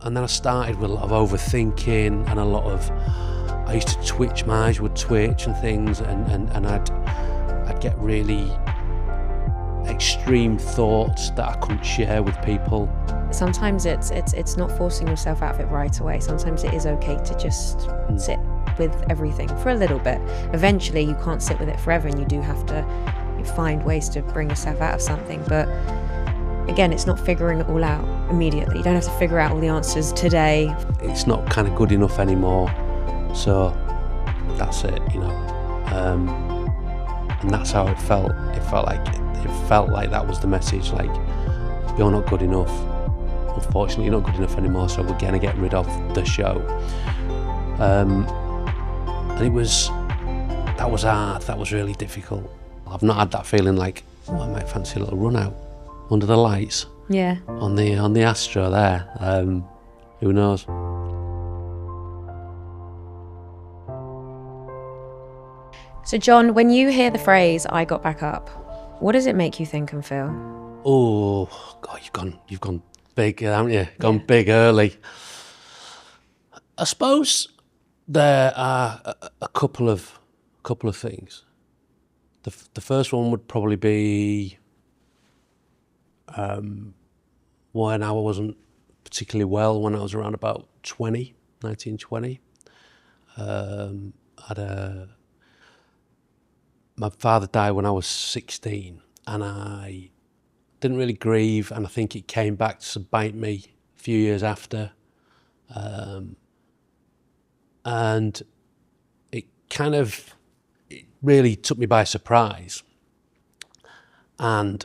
And then I started with a lot of overthinking and a lot of, I used to twitch, my eyes would twitch and things, and I'd get really extreme thoughts that I couldn't share with people. Sometimes it's not forcing yourself out of it right away. Sometimes it is okay to just sit with everything for a little bit. Eventually you can't sit with it forever, and you do have to find ways to bring yourself out of something. But again, it's not figuring it all out immediately. You don't have to figure out all the answers today. It's not kind of good enough anymore, so that's it, you know. And that's how it felt. It felt like that was the message, like, you're not good enough. Unfortunately, you're not good enough anymore, so we're gonna get rid of the show. And that was hard, that was really difficult. I've not had that feeling like, oh, I might fancy a little run out under the lights. Yeah. On the Astro there. Who knows? So John, when you hear the phrase "I got back up," what does it make you think and feel? Oh God, you've gone big, haven't you? Gone big early. I suppose there are a couple of things. The first one would probably be when I wasn't particularly well, when I was around about 1920. My father died when I was 16, and I didn't really grieve, and I think it came back to bite me a few years after. And it really took me by surprise. And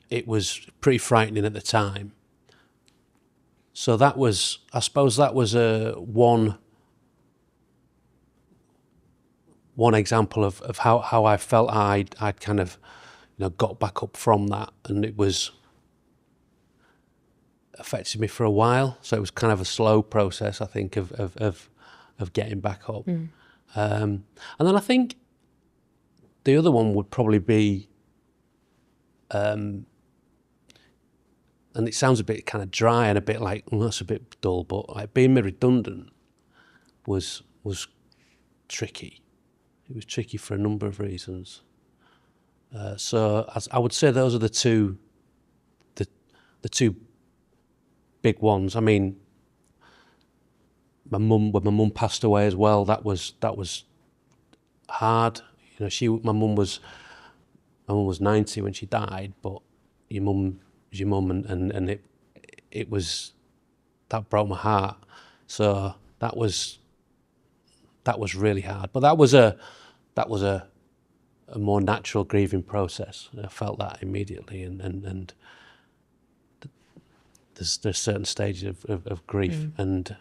it was pretty frightening at the time. So I suppose that was one example of how I felt I'd kind of, got back up from that, and it was affected me for a while. So it was kind of a slow process, I think, of getting back up. And then I think the other one would probably be, and it sounds a bit kind of dry and a bit like, that's a bit dull, but like being made redundant was tricky. It was tricky for a number of reasons. So I would say those are the two big ones. I mean, when my mum passed away as well, that was hard. My mum was 90 when she died, but your mum was your mum, and it was, that broke my heart. So that was really hard. But that was a more natural grieving process. I felt that immediately, and there's certain stages of grief, and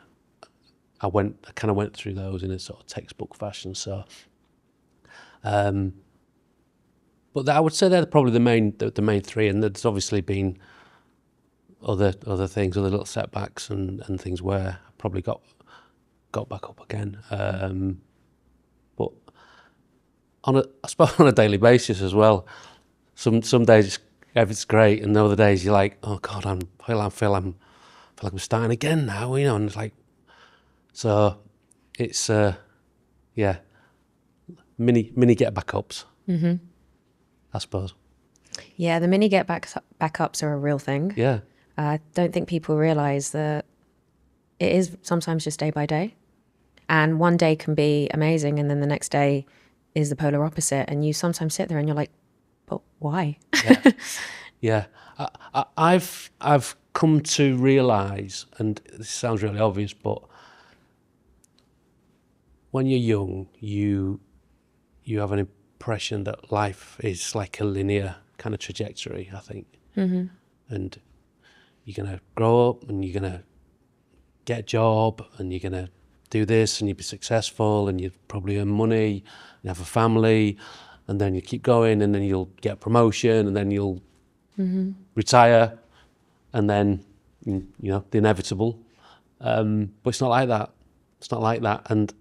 I kind of went through those in a sort of textbook fashion. So, but I would say they're probably the main three, and there's obviously been other things, other little setbacks and things where I probably got back up again. But I suppose on a daily basis as well. Some days it's great, and other days you're like, oh God, I feel like I'm starting again now, and it's like, so it's mini get back ups. I suppose. Yeah, the mini get back ups are a real thing. Yeah. I don't think people realise that it is sometimes just day by day. And one day can be amazing, and then the next day is the polar opposite. And you sometimes sit there and you're like, but why? Yeah. I've come to realise, and this sounds really obvious, but when you're young, you have an impression that life is like a linear kind of trajectory, I think. And you're going to grow up, and you're going to get a job, and you're going to do this, and you'll be successful, and you probably earn money, you have a family, and then you keep going, and then you'll get a promotion, and then you'll retire, and then, the inevitable. But it's not like that. It's not like that. And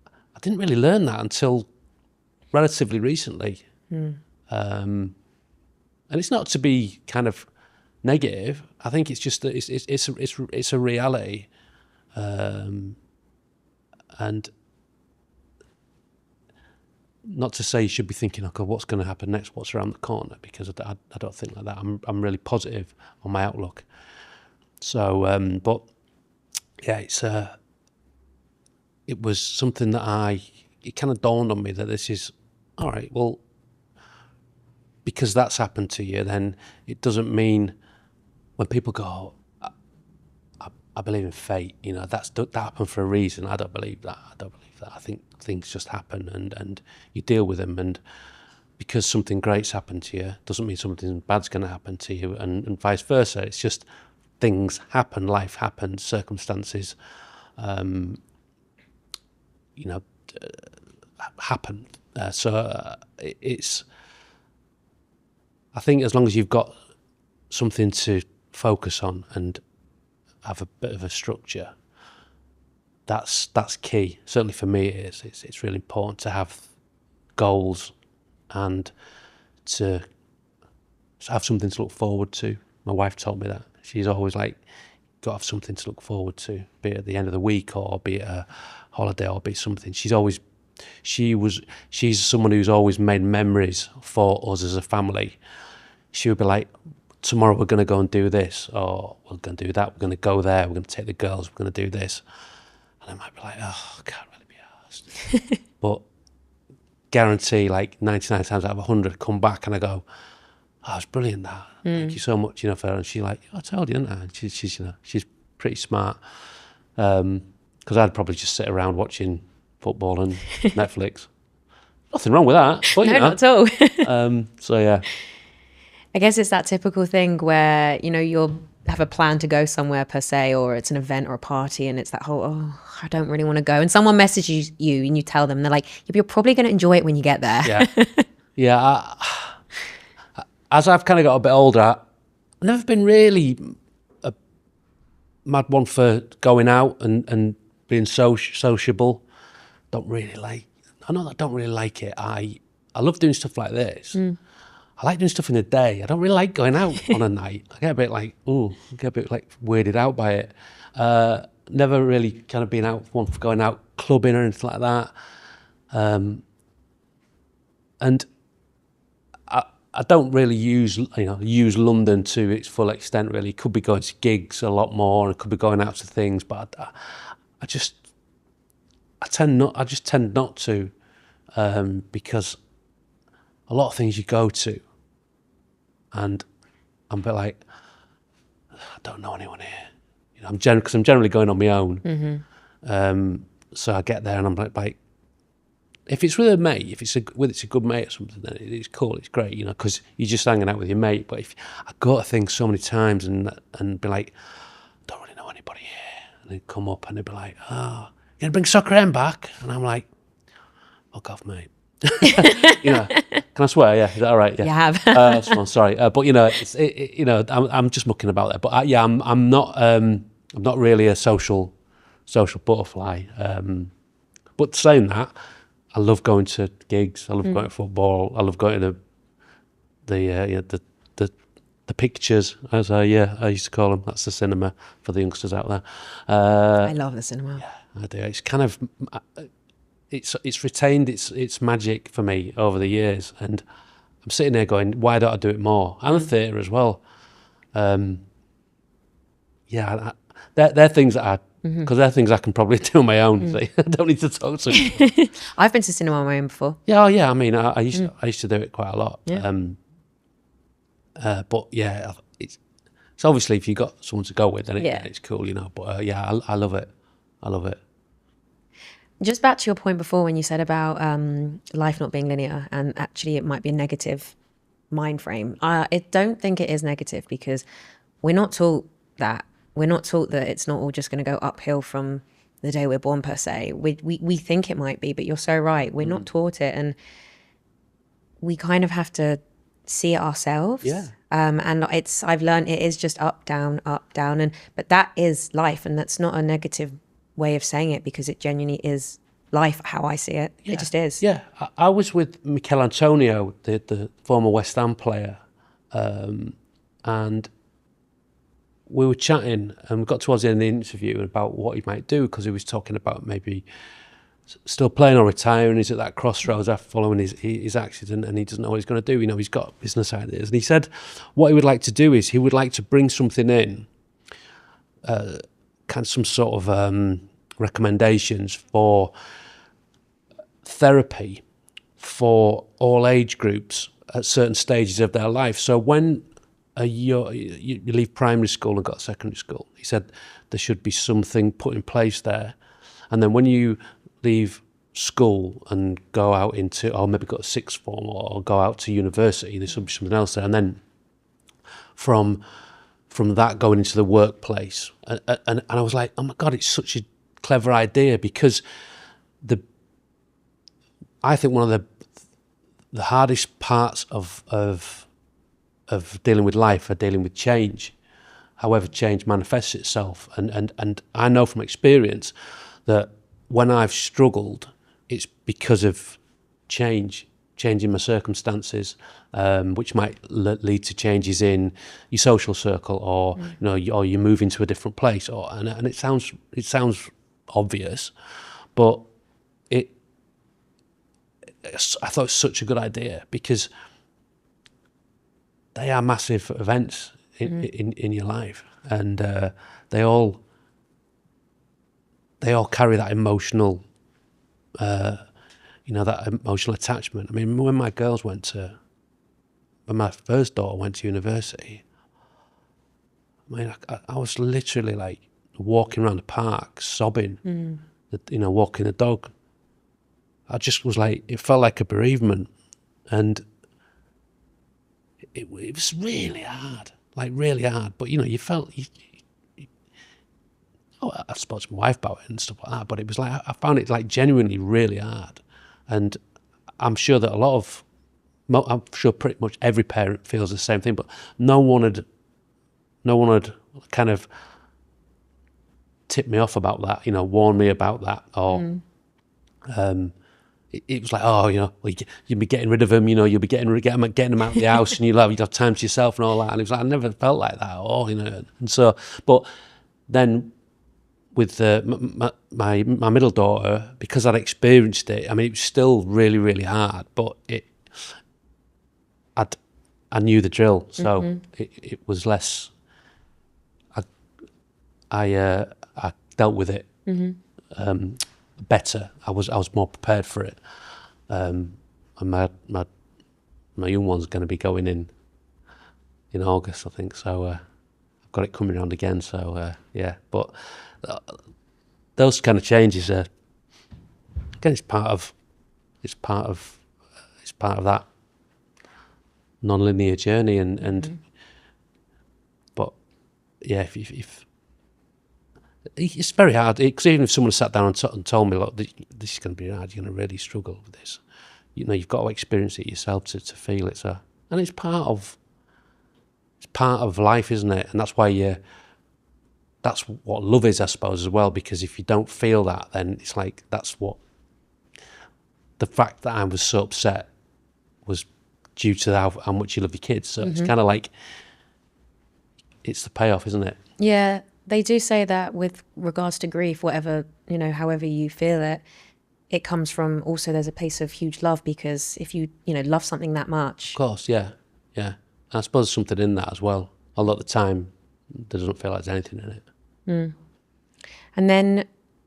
I didn't really learn that until relatively recently. And it's not to be kind of negative. I think it's just that it's a reality, and not to say you should be thinking, okay, what's going to happen next? What's around the corner? Because I don't think like that. I'm really positive on my outlook. So, but yeah, it was something that it kind of dawned on me that this is all right. Well, because that's happened to you, then it doesn't mean when people go, oh, I believe in fate. You know, that happened for a reason. I don't believe that. I think things just happen, and you deal with them. And because something great's happened to you, doesn't mean something bad's going to happen to you, and vice versa. It's just things happen, life happens, circumstances, happen. It's. I think as long as you've got something to focus on and have a bit of a structure, that's key. Certainly for me, it is. It's really important to have goals and to have something to look forward to. My wife told me that. She's always like, got to have something to look forward to, be it at the end of the week or be it a holiday or be something. She's someone who's always made memories for us as a family. She would be like, tomorrow we're going to go and do this, or we're going to do that, we're going to go there, we're going to take the girls, we're going to do this. And I might be like, oh, I can't really be arsed. But guarantee like 99 times out of 100 come back and I go, oh, it's brilliant that. Thank you so much, for her. And she's like, I told you, didn't I? And she's pretty smart. Because I'd probably just sit around watching football and Netflix. Nothing wrong with that. But, no, not at all. So, yeah. I guess it's that typical thing where, you'll have a plan to go somewhere per se, or it's an event or a party, and it's that whole, oh, I don't really want to go. And someone messages you and you tell them, they're like, you're probably going to enjoy it when you get there. Yeah. Yeah. As I've kind of got a bit older, I've never been really a mad one for going out and being sociable. I know that I don't really like it. I love doing stuff like this. I like doing stuff in the day. I don't really like going out on a night. I get a bit like weirded out by it. Never really kind of been out one for going out clubbing or anything like that. And I don't really use London to its full extent. Really, could be going to gigs a lot more, and could be going out to things. But I just tend not to, because a lot of things you go to, and I'm a bit like, I don't know anyone here. Because I'm generally going on my own. So I get there and I'm like, if it's with a mate, if it's a good mate or something, then it's cool, it's great, because you're just hanging out with your mate. But if I go to things so many times and be like, don't really know anybody here, and then come up and they'd be like, oh, you gonna bring Soccer M back? And I'm like, fuck off, mate. Can I swear? Yeah, is that all right? Yeah, you have. That's fine, sorry, but I'm just mucking about there. But I'm not really a social butterfly. But saying that, I love going to gigs. I love going to football. I love going to the pictures, as I used to call them. That's the cinema for the youngsters out there. I love the cinema. Yeah, I do. It's kind of it's retained its magic for me over the years, and I'm sitting there going, why don't I do it more? And the theatre as well. They're things that because they're things I can probably do on my own. So I don't need to talk to them. I've been to cinema on my own before. Yeah, I mean, I used to do it quite a lot. Yeah. But yeah, it's obviously if you got someone to go with, then it's cool, But I love it. I love it. Just back to your point before when you said about life not being linear, and actually it might be a negative mind frame. I don't think it is negative, because we're not taught that. We're not taught that it's not all just going to go uphill from the day we're born per se. We think it might be, but you're so right. We're not taught it, and we kind of have to see it ourselves. Yeah. And I've learned it is just up, down, but that is life, and that's not a negative way of saying it, because it genuinely is life how I see it. Yeah. It just is. Yeah. I was with Michael Antonio, the former West Ham player, and we were chatting, and we got towards the end of the interview about what he might do, because he was talking about maybe still playing or retiring. He's at that crossroads after following his accident, and he doesn't know what he's going to do. You know, he's got business ideas, and he said what he would like to do is he would like to bring something in, kind of some sort of recommendations for therapy for all age groups at certain stages of their life. So when you leave primary school and got secondary school, he said there should be something put in place there. And then when you leave school and go out into, or maybe go to sixth form or go out to university, there should be something else there. And then from that going into the workplace. And I was like, oh my God, it's such a clever idea, because I think one of the hardest parts of dealing with life are dealing with change, however change manifests itself. And I know from experience that when I've struggled, it's because of changing my circumstances, which might lead to changes in your social circle, or or you move into a different place, and it sounds obvious, but I thought it was such a good idea, because they are massive events in your life, and they all carry that emotional, that emotional attachment. I mean, when my first daughter went to university, I mean, I was literally like walking around the park sobbing, walking the dog. I just was like, it felt like a bereavement, and it was really hard, But you felt, I spoke to my wife about it and stuff like that, but it was like, I found it like genuinely really hard. And I'm sure that I'm sure pretty much every parent feels the same thing, but no one had kind of tipped me off about that, warned me about that, or it was like, you'll be getting rid of him, you'll be getting them out of the house, and you'll have time to yourself and all that. And it was like, I never felt like that at all, And so, but then with my middle daughter, because I'd experienced it, I mean, it was still really, really hard, but I knew the drill, so it was less. I dealt with it better. I was more prepared for it, and my young one's going to be going in August, I think. So I've got it coming around again. So yeah, but those kind of changes are, again, it's part of that non-linear journey, and but yeah, if it's very hard, because even if someone sat down and told me, look, this is going to be hard, you're going to really struggle with this, you've got to experience it yourself to feel it. So, and it's part of life, isn't it? And that's why that's what love is, I suppose, as well, because if you don't feel that, then it's like, that's what the fact that I was so upset was due to how much you love your kids. So it's kind of like, it's the payoff, isn't it? Yeah. They do say that with regards to grief, whatever, however you feel it, it comes from also, there's a place of huge love, because if you, love something that much. Of course, yeah. I suppose there's something in that as well. Although at the time, there doesn't feel like there's anything in it. And then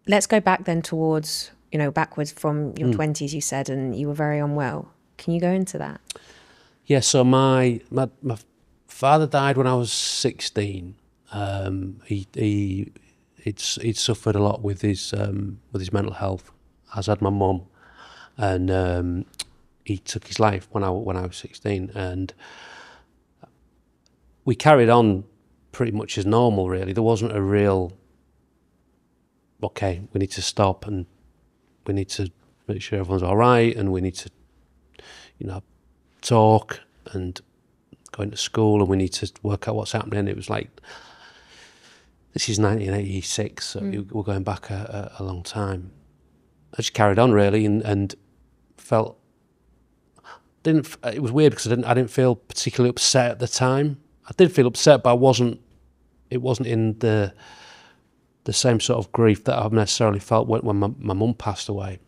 let's go back then towards, backwards from your 20s, you said, and you were very unwell. Can you go into that? Yeah, so my father died when I was 16. He'd suffered a lot with his mental health, as had my mum, and he took his life when I was 16, and we carried on pretty much as normal. Really, there wasn't a real, okay, we need to stop, and we need to make sure everyone's all right, and we need to, talk and go into school, and we need to work out what's happening. It was like, this is 1986, so we're going back a long time. I just carried on, really, and felt, it was weird, because I didn't feel particularly upset at the time. I did feel upset, but I wasn't it wasn't in the same sort of grief that I've necessarily felt when my mum passed away.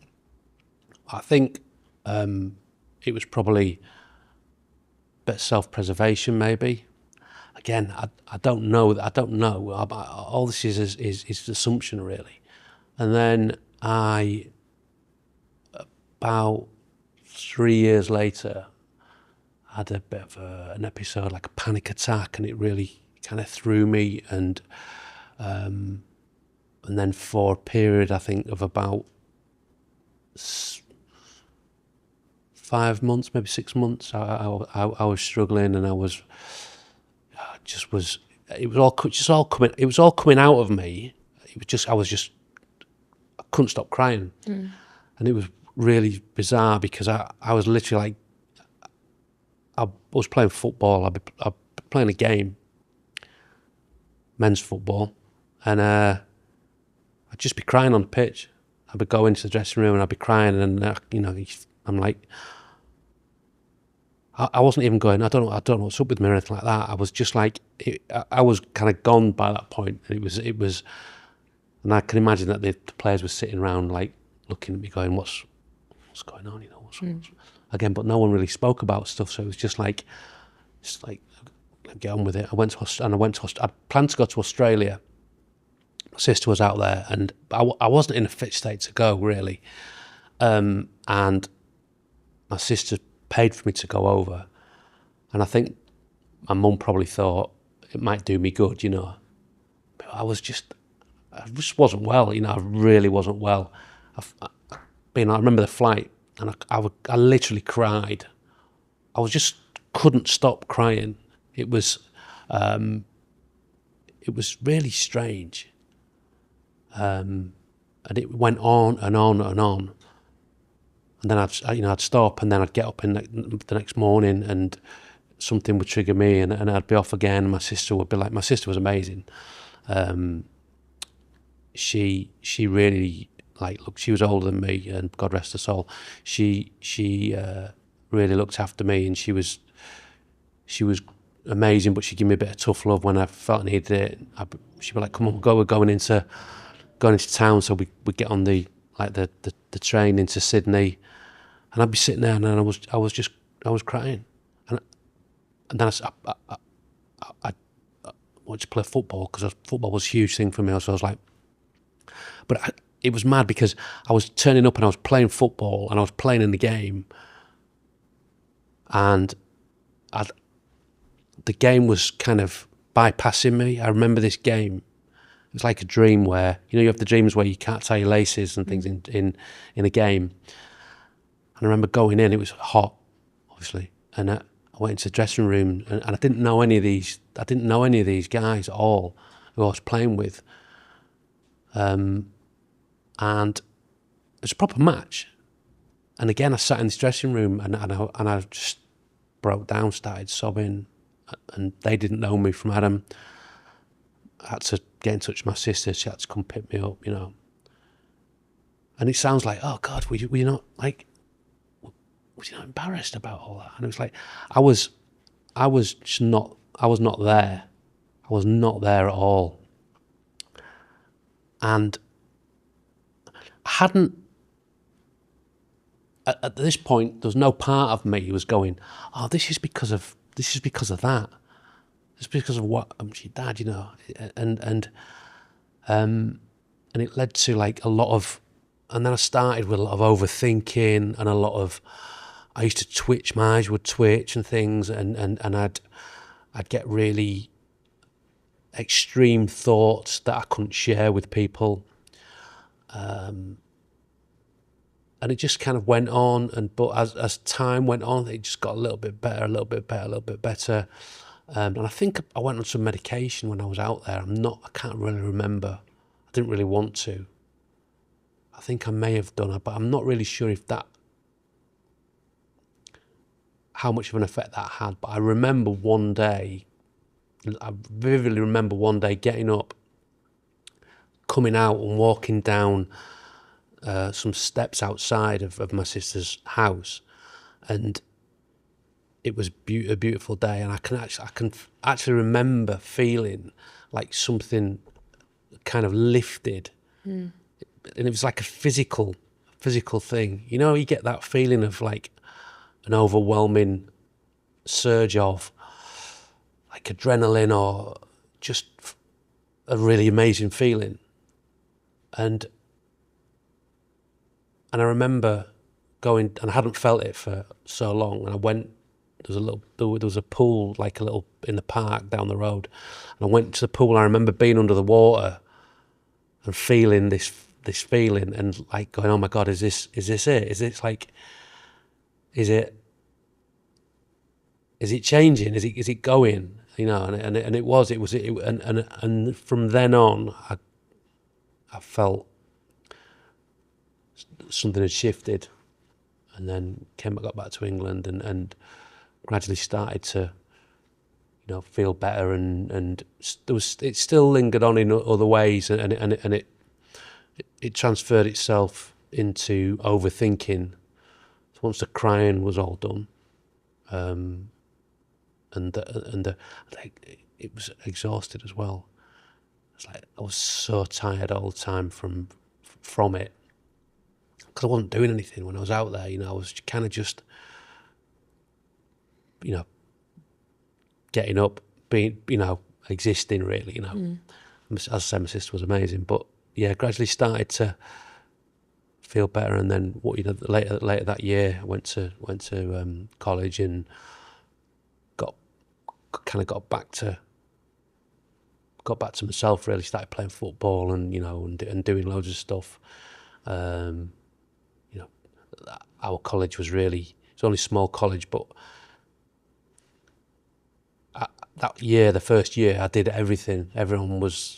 I think it was probably a bit of self-preservation, maybe. Again, I don't know. All this is assumption, really. And then about 3 years later, I had a bit of an episode, like a panic attack, and it really kind of threw me. And then for a period, I think, of about 5 months, maybe 6 months, I was struggling, and it was all coming out of me. I couldn't stop crying. And it was really bizarre, because I was literally like, I was playing football, I'd be playing a game, men's football, and I'd just be crying on the pitch. I'd be going into the dressing room and I'd be crying, and I'm like, I wasn't even going, I don't know what's up with me or anything like that. I was just like, I was kind of gone by that point. And it was, and I can imagine that the players were sitting around, like, looking at me going, what's going on, what's again, but no one really spoke about stuff. So it was just like get on with it. I planned to go to Australia. My sister was out there, and I wasn't in a fit state to go, really. And my sister paid for me to go over, and I think my mum probably thought it might do me good, But I just wasn't well, I really wasn't well. I remember the flight, and I literally cried. I just couldn't stop crying. It was really strange. And it went on and on and on. And then I'd stop, and then I'd get up in the next morning, and something would trigger me, and I'd be off again. And my sister would be like, my sister was amazing. She really, look, she was older than me, and God rest her soul. She really looked after me, and she was amazing. But she'd give me a bit of tough love when I felt I needed it. She'd be like, "Come on, we're going into town." So we'd get on the train into Sydney, and I'd be sitting there, and I was crying, and then I wanted to play football, because football was a huge thing for me. So I was like, but it was mad, because I was turning up and I was playing football, and I was playing in the game, and the game was kind of bypassing me. I remember this game. It was like a dream where, you have the dreams where you can't tie your laces and things in a game. And I remember going in, it was hot, obviously, and I went into the dressing room, and I didn't know any of these guys at all who I was playing with. And it was a proper match. And again, I sat in this dressing room, and I just broke down, started sobbing, and they didn't know me from Adam. I had to get in touch with my sister. She had to come pick me up, And it sounds like, oh God, were you not embarrassed about all that? And it was like, I was not there. I was not there at all. And I hadn't, at this point, there was no part of me who was going, oh, this is because of that. It's because of what she did, and it led to a lot of, and then I started with a lot of overthinking, and a lot of, I used to twitch, my eyes would twitch and things, and I'd get really extreme thoughts that I couldn't share with people, and it just kind of went on, but as time went on, it just got a little bit better. And I think I went on some medication when I was out there. I can't really remember. I didn't really want to. I think I may have done it, but I'm not really sure how much of an effect that had. But I vividly remember one day getting up, coming out and walking down some steps outside of my sister's house, and it was a beautiful day, and I can actually remember feeling like something kind of lifted, and it was like a physical thing. You know, you get that feeling of like an overwhelming surge of like adrenaline or just a really amazing feeling, and I remember going, and I hadn't felt it for so long, and I went. There was a pool, like a little in the park down the road, and I went to the pool. I remember being under the water and feeling this feeling, and like going, "Oh my God, is this it? Is it changing? Is it going? You know?" And it was, and from then on, I felt something had shifted, and then got back to England, and gradually started to, feel better, and it still lingered on in other ways, and it transferred itself into overthinking. So once the crying was all done, it was exhausted as well. It's like I was so tired all the time from it, because I wasn't doing anything when I was out there. I was kind of just, getting up, being, existing really, As I said, my sister was amazing, but yeah, gradually started to feel better. And then later that year, I went to college and got back to myself, really. Started playing football and doing loads of stuff. Our college was it's only a small college, but that year, the first year, I did everything. It was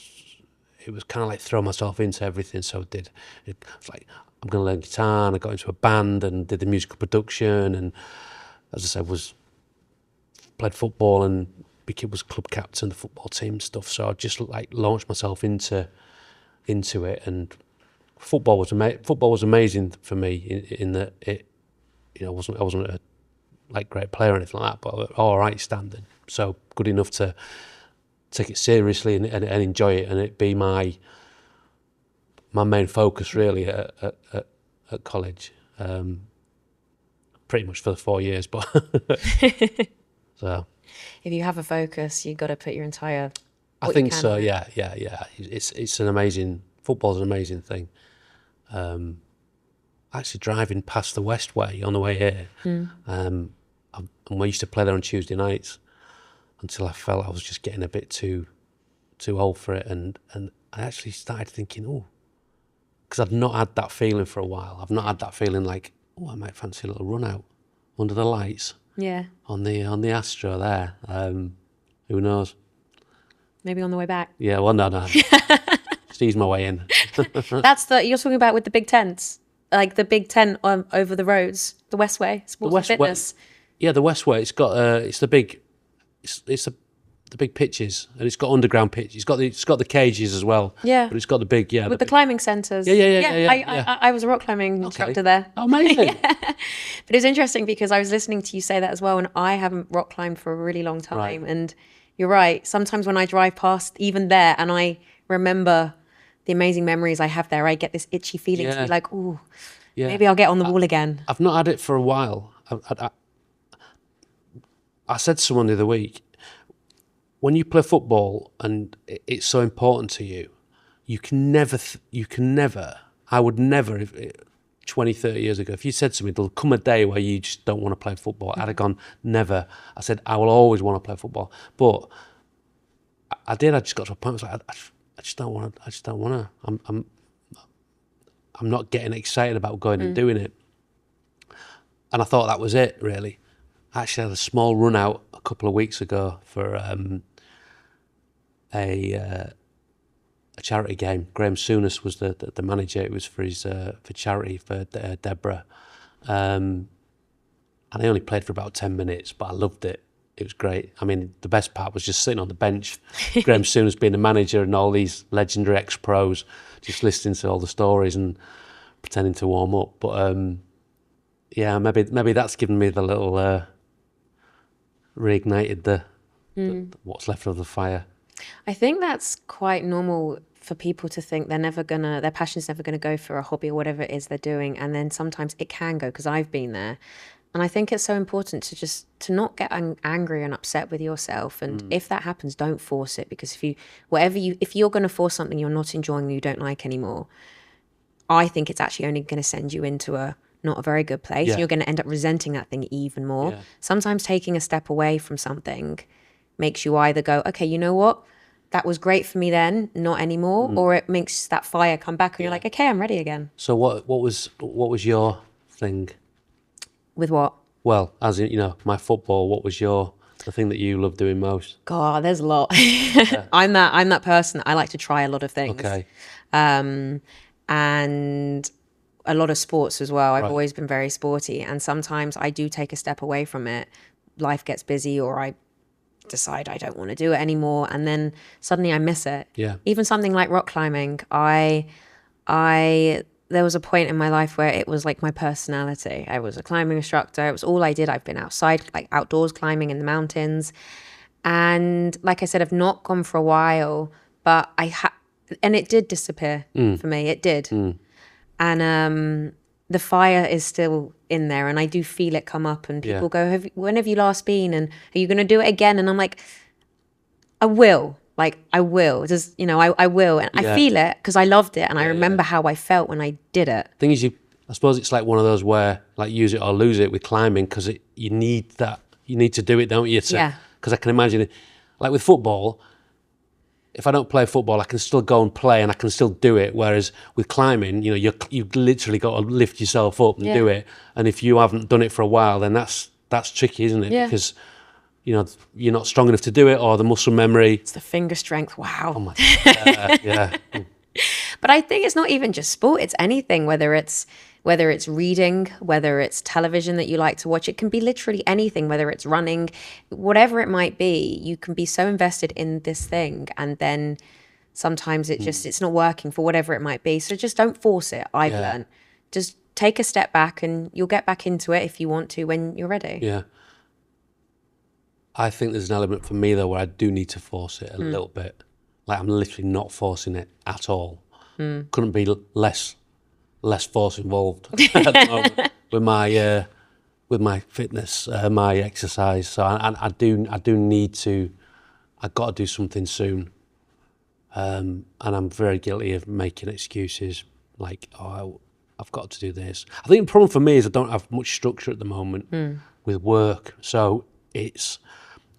kind of like throw myself into everything. So it was like, I'm going to learn guitar, and I got into a band and did the musical production, and as I said, played football and was club captain of the football team stuff. So I just like launched myself into it, and football was amazing for me in that it, I wasn't a great player or anything like that, but all right standard. So good enough to take it seriously and enjoy it, and it be my main focus really at college. Pretty much for the 4 years, but so. If you have a focus, you've got to put your entire. I think so. Yeah. It's an amazing. Football's an amazing thing. Actually, driving past the Westway on the way here, and we used to play there on Tuesday nights, until I felt I was just getting a bit too old for it, and I actually started thinking, because I've not had that feeling for a while. I've not had that feeling like, I might fancy a little run out under the lights. Yeah. On the Astro there. Who knows? Maybe on the way back. Yeah. Well, no. Just ease my way in. That's you're talking about with the big tents, like the big tent over the roads, the Westway Sports and Fitness. Yeah, the Westway. It's got it's the big. It's the big pitches, and it's got underground pitch. It's got the cages as well. Yeah, but it's got the big with the climbing centres. Yeah. I was a rock climbing instructor there. Oh, amazing. Yeah. But it's interesting because I was listening to you say that as well, and I haven't rock climbed for a really long time. Right. And you're right. Sometimes when I drive past even there, and I remember the amazing memories I have there, I get this itchy feeling to be like, maybe I'll get on the wall again. I've not had it for a while. I said to someone the other week, when you play football and it's so important to you, you can never, I would never, 20, 30 years ago, if you said to me, there'll come a day where you just don't want to play football, I'd have gone, never. I said, I will always want to play football. But I just got to a point where I was like, I just don't want to. I'm not getting excited about going and doing it. And I thought that was it, really. I actually had a small run out a couple of weeks ago for a charity game. Graham Souness was the manager. It was for his for charity for Deborah, and I only played for about 10 minutes, but I loved it. It was great. I mean, the best part was just sitting on the bench, Graham Souness being the manager, and all these legendary ex-pros just listening to all the stories and pretending to warm up. But yeah, maybe that's given me the little reignited the what's left of the fire. I think that's quite normal for people to think their passion's never gonna go for a hobby or whatever it is they're doing, and then sometimes it can go, because I've been there. And I think it's so important to not get angry and upset with yourself. And if that happens, don't force it, because if you're going to force something you're not enjoying, you don't like anymore, I think it's actually only going to send you into not a very good place. Yeah. You're going to end up resenting that thing even more. Yeah. Sometimes taking a step away from something makes you either go, okay, you know what? That was great for me then, not anymore. Or it makes that fire come back and you're like, okay, I'm ready again. So what was your thing? With what? Well, as in, my football, what was the thing that you love doing most? God, there's a lot. I'm that person. I like to try a lot of things. Okay. And a lot of sports as well. I've Right. always been very sporty, and sometimes I do take a step away from it. Life gets busy, or I decide I don't want to do it anymore, and then suddenly I miss it. Yeah. Even something like rock climbing, there was a point in my life where it was like my personality. I was a climbing instructor. It was all I did. I've been outside, like outdoors climbing in the mountains. And like I said, I've not gone for a while, but and it did disappear for me. It did. And the fire is still in there, and I do feel it come up, and people go, when have you last been? And are you going to do it again? And I'm like, I will. Like, I will. Just, I will. And I feel it because I loved it. And I remember how I felt when I did it. Thing is, I suppose it's like one of those where, like, use it or lose it with climbing, because you need that. You need to do it, don't you? Because I can imagine it. Like with football, if I don't play football, I can still go and play and I can still do it. Whereas with climbing, you've literally got to lift yourself up and do it. And if you haven't done it for a while, then that's tricky, isn't it? Yeah. Because you're not strong enough to do it, or the muscle memory. It's the finger strength. Wow. Oh my God. Yeah. But I think it's not even just sport. It's anything, whether it's reading, whether it's television that you like to watch. It can be literally anything, whether it's running, whatever it might be. You can be so invested in this thing, and then sometimes it's not working for whatever it might be. So just don't force it. I've learned. Just take a step back, and you'll get back into it if you want to when you're ready. Yeah. I think there's an element for me though where I do need to force it a little bit. Like, I'm literally not forcing it at all. Couldn't be less force involved at the moment with my fitness, my exercise. So I do need to. I've got to do something soon, and I'm very guilty of making excuses like, I've got to do this. I think the problem for me is I don't have much structure at the moment with work. So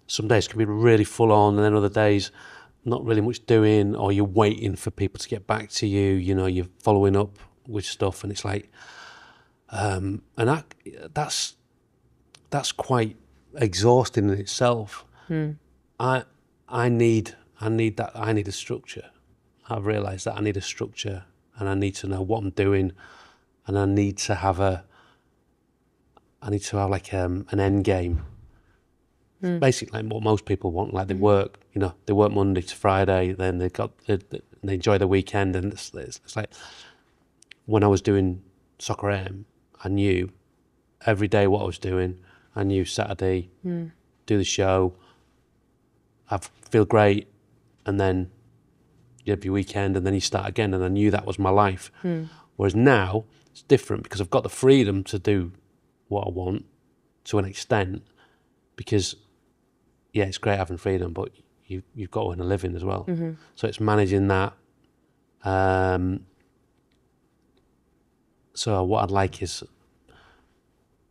some days can be really full on, and then other days not really much doing, or you're waiting for people to get back to you. You're following up with stuff, and it's like, and that's quite exhausting in itself. I need that. I need a structure. I've realised that I need a structure, and I need to know what I'm doing, and I need to have like an end game. Basically, like what most people want. Like they work Monday to Friday, then they enjoy the weekend, and it's like when I was doing Soccer AM, I knew every day what I was doing. I knew Saturday, do the show, I feel great, and then you have your weekend, and then you start again, and I knew that was my life. Whereas now it's different, because I've got the freedom to do what I want to an extent, because it's great having freedom, but you've got to earn a living as well. So it's managing that. So what I'd like is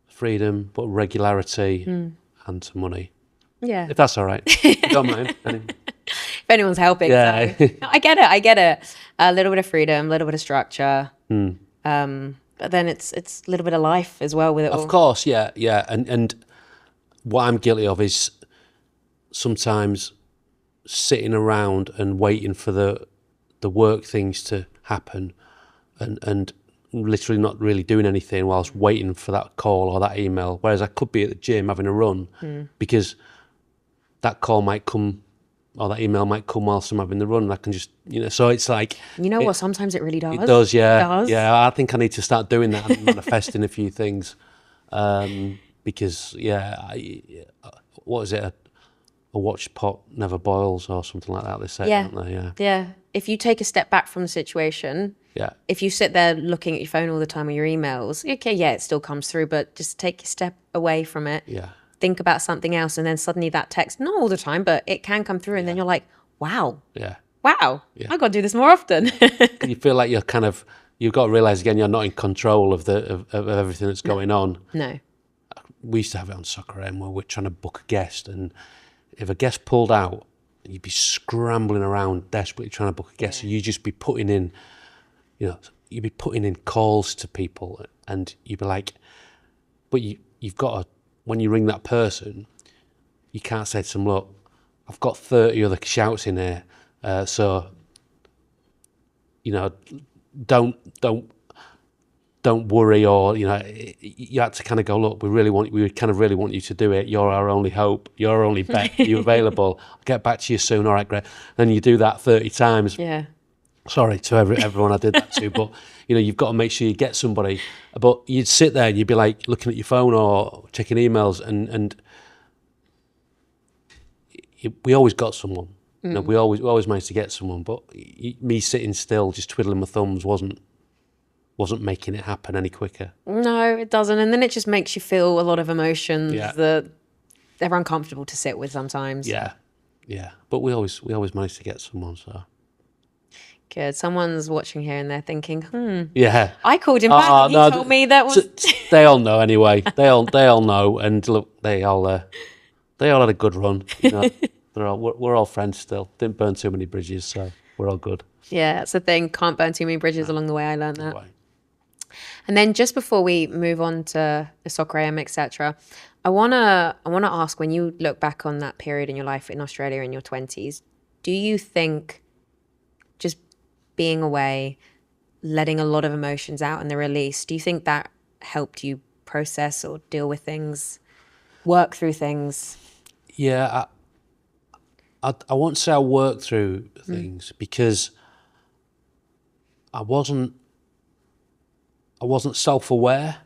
freedom, but regularity and some money. Yeah. If that's all right. Don't mind. If anyone's helping. Yeah. So. I get it. A little bit of freedom, a little bit of structure. But then it's a little bit of life as well with it all. Of course, yeah. And what I'm guilty of is sometimes sitting around and waiting for the work things to happen, and literally not really doing anything whilst waiting for that call or that email. Whereas I could be at the gym having a run, because that call might come or that email might come whilst I'm having the run, and I can just, so it's like... what? Sometimes it really does. It does, yeah. It does. Yeah, I think I need to start doing that and manifesting a few things. Because, what is it? A watched pot never boils, or something like that. They say, Yeah. don't they? Yeah. Yeah. If you take a step back from the situation, Yeah. if you sit there looking at your phone all the time or your emails, okay, yeah, it still comes through, but just take a step away from it. Yeah. Think about something else, and then suddenly that text, not all the time, but it can come through, and then you're like, wow, Yeah. I got to do this more often. You feel like you've got to realise again, you're not in control of everything that's going on. No. We used to have it on Soccer AM where we're trying to book a guest, and if a guest pulled out, you'd be scrambling around desperately trying to book a guest. So you'd just be putting in, you'd be putting in calls to people, and you'd be like, but you've got to, when you ring that person, you can't say to them, look, I've got 30 other shouts in here, so don't worry, or you had to kind of go, look, we kind of really want you to do it. You're our only hope. You're our only bet. You're available. I'll get back to you soon. All right, great. Then you do that 30 times. Yeah. Sorry to everyone I did that to, but you've got to make sure you get somebody. But you'd sit there and you'd be like looking at your phone or checking emails, and we always got someone. We always managed to get someone. But me sitting still, just twiddling my thumbs, wasn't making it happen any quicker. No, it doesn't. And then it just makes you feel a lot of emotions that they're uncomfortable to sit with sometimes. Yeah. But we always managed to get someone. So good. Someone's watching here and they're thinking, yeah, I called him back. And he told me that was. They all know anyway. They all know. And look, they all had a good run. We're all friends still. Didn't burn too many bridges, so we're all good. Yeah, that's the thing. Can't burn too many bridges along the way. I learned that. And then just before we move on to the Soccer AM, etc., I wanna ask, when you look back on that period in your life in Australia in your 20s, do you think just being away, letting a lot of emotions out and the release, do you think that helped you process or deal with things, work through things? Yeah, I won't say I worked through things because I wasn't self-aware.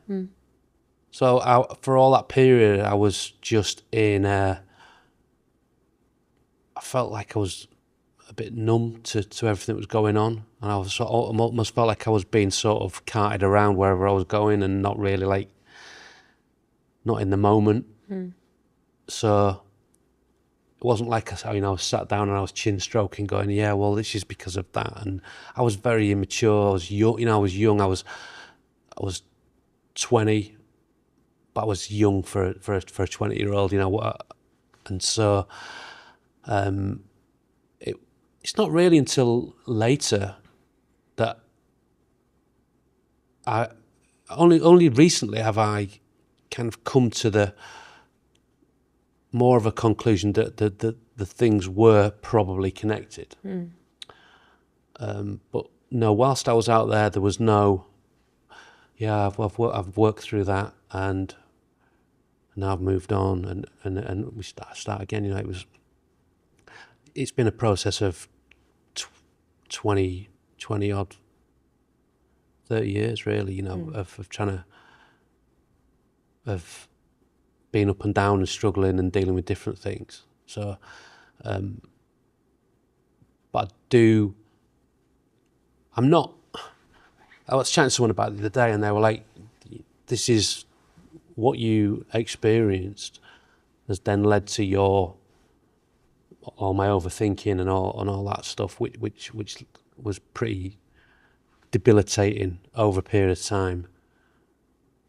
So for all that period, I was just in I felt like I was a bit numb to everything that was going on, and I almost felt like I was being sort of carted around wherever I was going, and not really not in the moment. So it wasn't like I was sat down and I was chin stroking, going, yeah, well, this is because of that. And I was very immature. I was young. I was young. I was 20, but I was young for a 20-year-old. And so it's not really until later that only recently have I kind of come to the more of a conclusion that the things were probably connected. But no, whilst I was out there was no, I've worked through that, and now I've moved on, and we start again. It's been a process of 20 odd 30 years really, of trying of being up and down and struggling and dealing with different things. So, but I was chatting to someone about it the other day, and they were like, this is what you experienced has then led to all my overthinking and all that stuff, which was pretty debilitating over a period of time.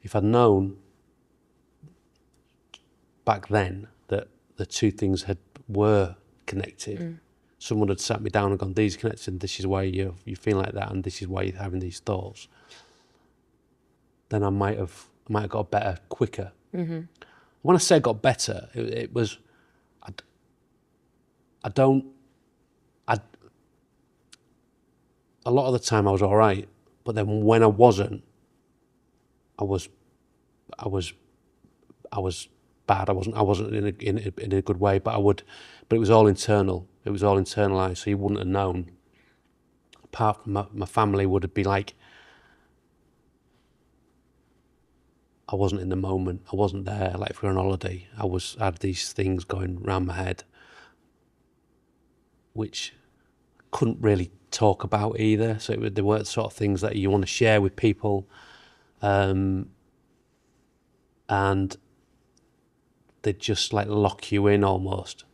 If I'd known back then that the two things were connected, someone had sat me down and gone, these are connected, and this is why you feel like that, and this is why you're having these thoughts, then I might have got better quicker. When I say got better, it was a lot of the time I was all right, but then when I wasn't, I was bad. I wasn't in a good way, but it was all internal. It was all internalized, so you wouldn't have known. Apart from my family would have been like, I wasn't in the moment. I wasn't there. Like if we were on holiday, I had these things going round my head, which I couldn't really talk about either. So they weren't sort of things that you want to share with people, and they just like lock you in almost.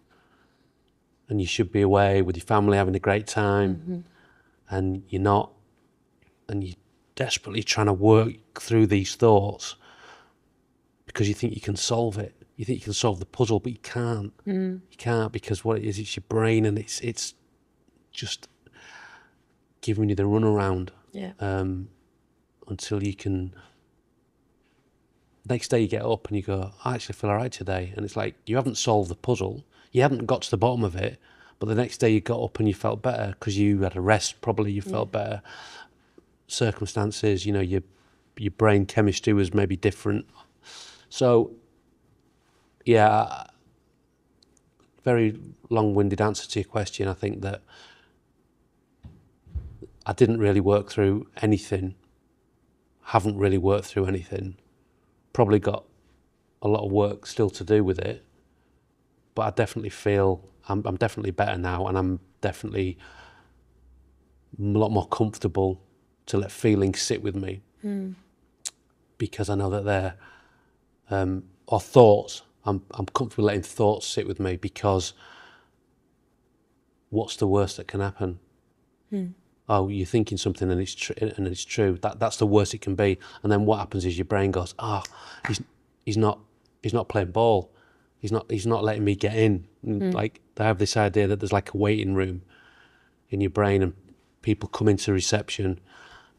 And you should be away with your family having a great time, and you're not, and you're desperately trying to work through these thoughts because you think you can solve it. You think you can solve the puzzle, but you can't. You can't, because what it is, it's your brain, and it's just giving you the runaround. Yeah. Until you can. Next day you get up and you go, I actually feel all right today, and it's like you haven't solved the puzzle. You haven't got to the bottom of it, but the next day you got up and you felt better because you had a rest. Probably you felt better. Circumstances, you know, your brain chemistry was maybe different. So, yeah, very long-winded answer to your question. I think that I didn't really work through anything. Haven't really worked through anything. Probably got a lot of work still to do with it. But I definitely feel I'm definitely better now, and I'm definitely a lot more comfortable to let feelings sit with me, because I know that they're or thoughts. I'm comfortable letting thoughts sit with me, because what's the worst that can happen? Oh, you're thinking something and it's true. That's the worst it can be. And then what happens is your brain goes, he's not playing ball. He's not letting me get in. Like they have this idea that there's like a waiting room in your brain, and people come into reception,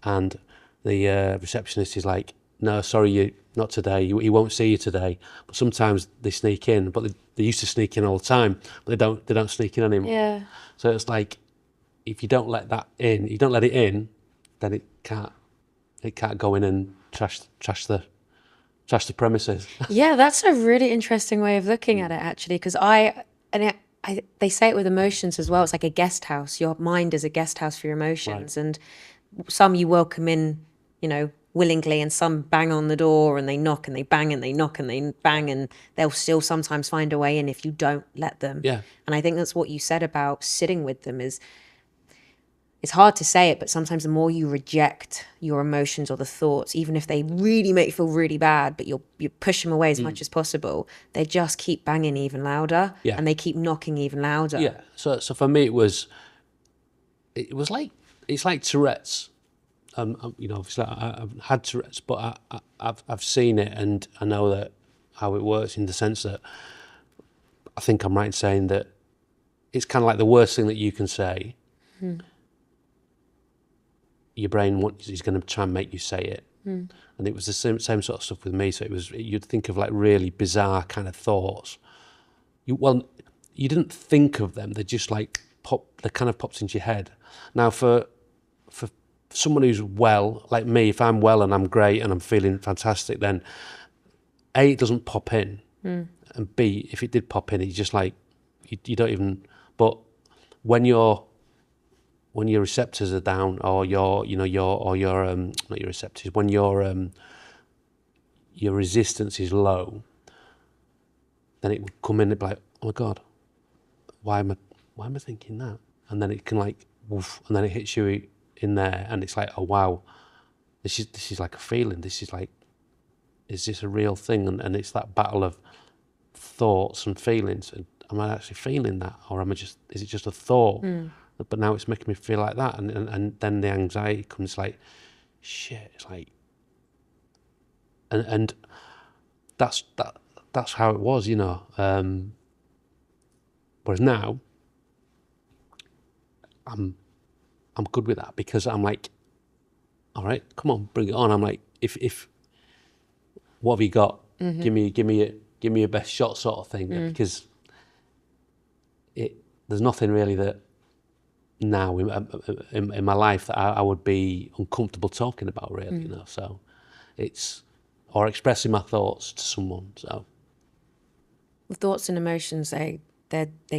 and the receptionist is like, no, sorry, not today. He won't see you today. But sometimes they sneak in, but they used to sneak in all the time, but they don't sneak in anymore. Yeah. So it's like, if you don't let that in, you don't let it in, then it can't go in and trash the premises. Yeah, that's a really interesting way of looking at it, actually, because they say it with emotions as well. It's like a guest house. Your mind is a guest house for your emotions, Right. and some you welcome in, willingly, and some bang on the door and they knock and they bang and they knock and they bang, and they'll still sometimes find a way in if you don't let them. Yeah. And I think that's what you said about sitting with them is. It's hard to say it, but sometimes the more you reject your emotions or the thoughts, even if they really make you feel really bad, but you push them away as much as possible, they just keep banging even louder, and they keep knocking even louder. Yeah. So for me, it was like, it's like Tourette's. Obviously I've had Tourette's, but I've seen it, and I know that how it works, in the sense that I think I'm right in saying that it's kind of like the worst thing that you can say. Your brain is going to try and make you say it. And it was the same sort of stuff with me. So you'd think of like really bizarre kind of thoughts. You didn't think of them. They just like they kind of popped into your head. Now for someone who's well, like me, if I'm well and I'm great and I'm feeling fantastic, then A, it doesn't pop in. And B, if it did pop in, it's just like, you don't even, but when your receptors are down, or not your receptors, when your resistance is low, then it would come in and be like, oh my God, why am I thinking that? And then it can like, woof, and then it hits you in there, and it's like, oh wow, this is like a feeling. This is like, is this a real thing? And it's that battle of thoughts and feelings. And am I actually feeling that, or is it just a thought? But now it's making me feel like that, and then the anxiety comes, like, shit. It's like, and that's how it was, Whereas now, I'm good with that, because I'm like, all right, come on, bring it on. I'm like, if what have you got? Give me your best shot, sort of thing, because there's nothing really that now in my life that I would be uncomfortable talking about, really, So it's, or expressing my thoughts to someone. So Thoughts and emotions, they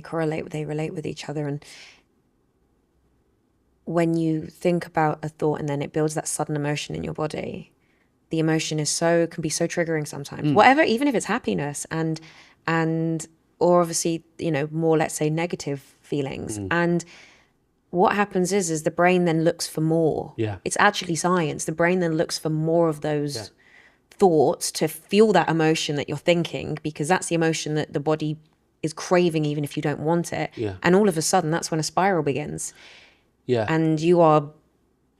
correlate, they relate with each other, and when you think about a thought and then it builds that sudden emotion in your body, the emotion can be so triggering sometimes. Whatever, even if it's happiness and or obviously, more, let's say, negative feelings. And what happens is the brain then looks for more. Yeah. It's actually science. The brain then looks for more of those thoughts to fuel that emotion that you're thinking, because that's the emotion that the body is craving, even if you don't want it. Yeah. And all of a sudden, that's when a spiral begins. Yeah. And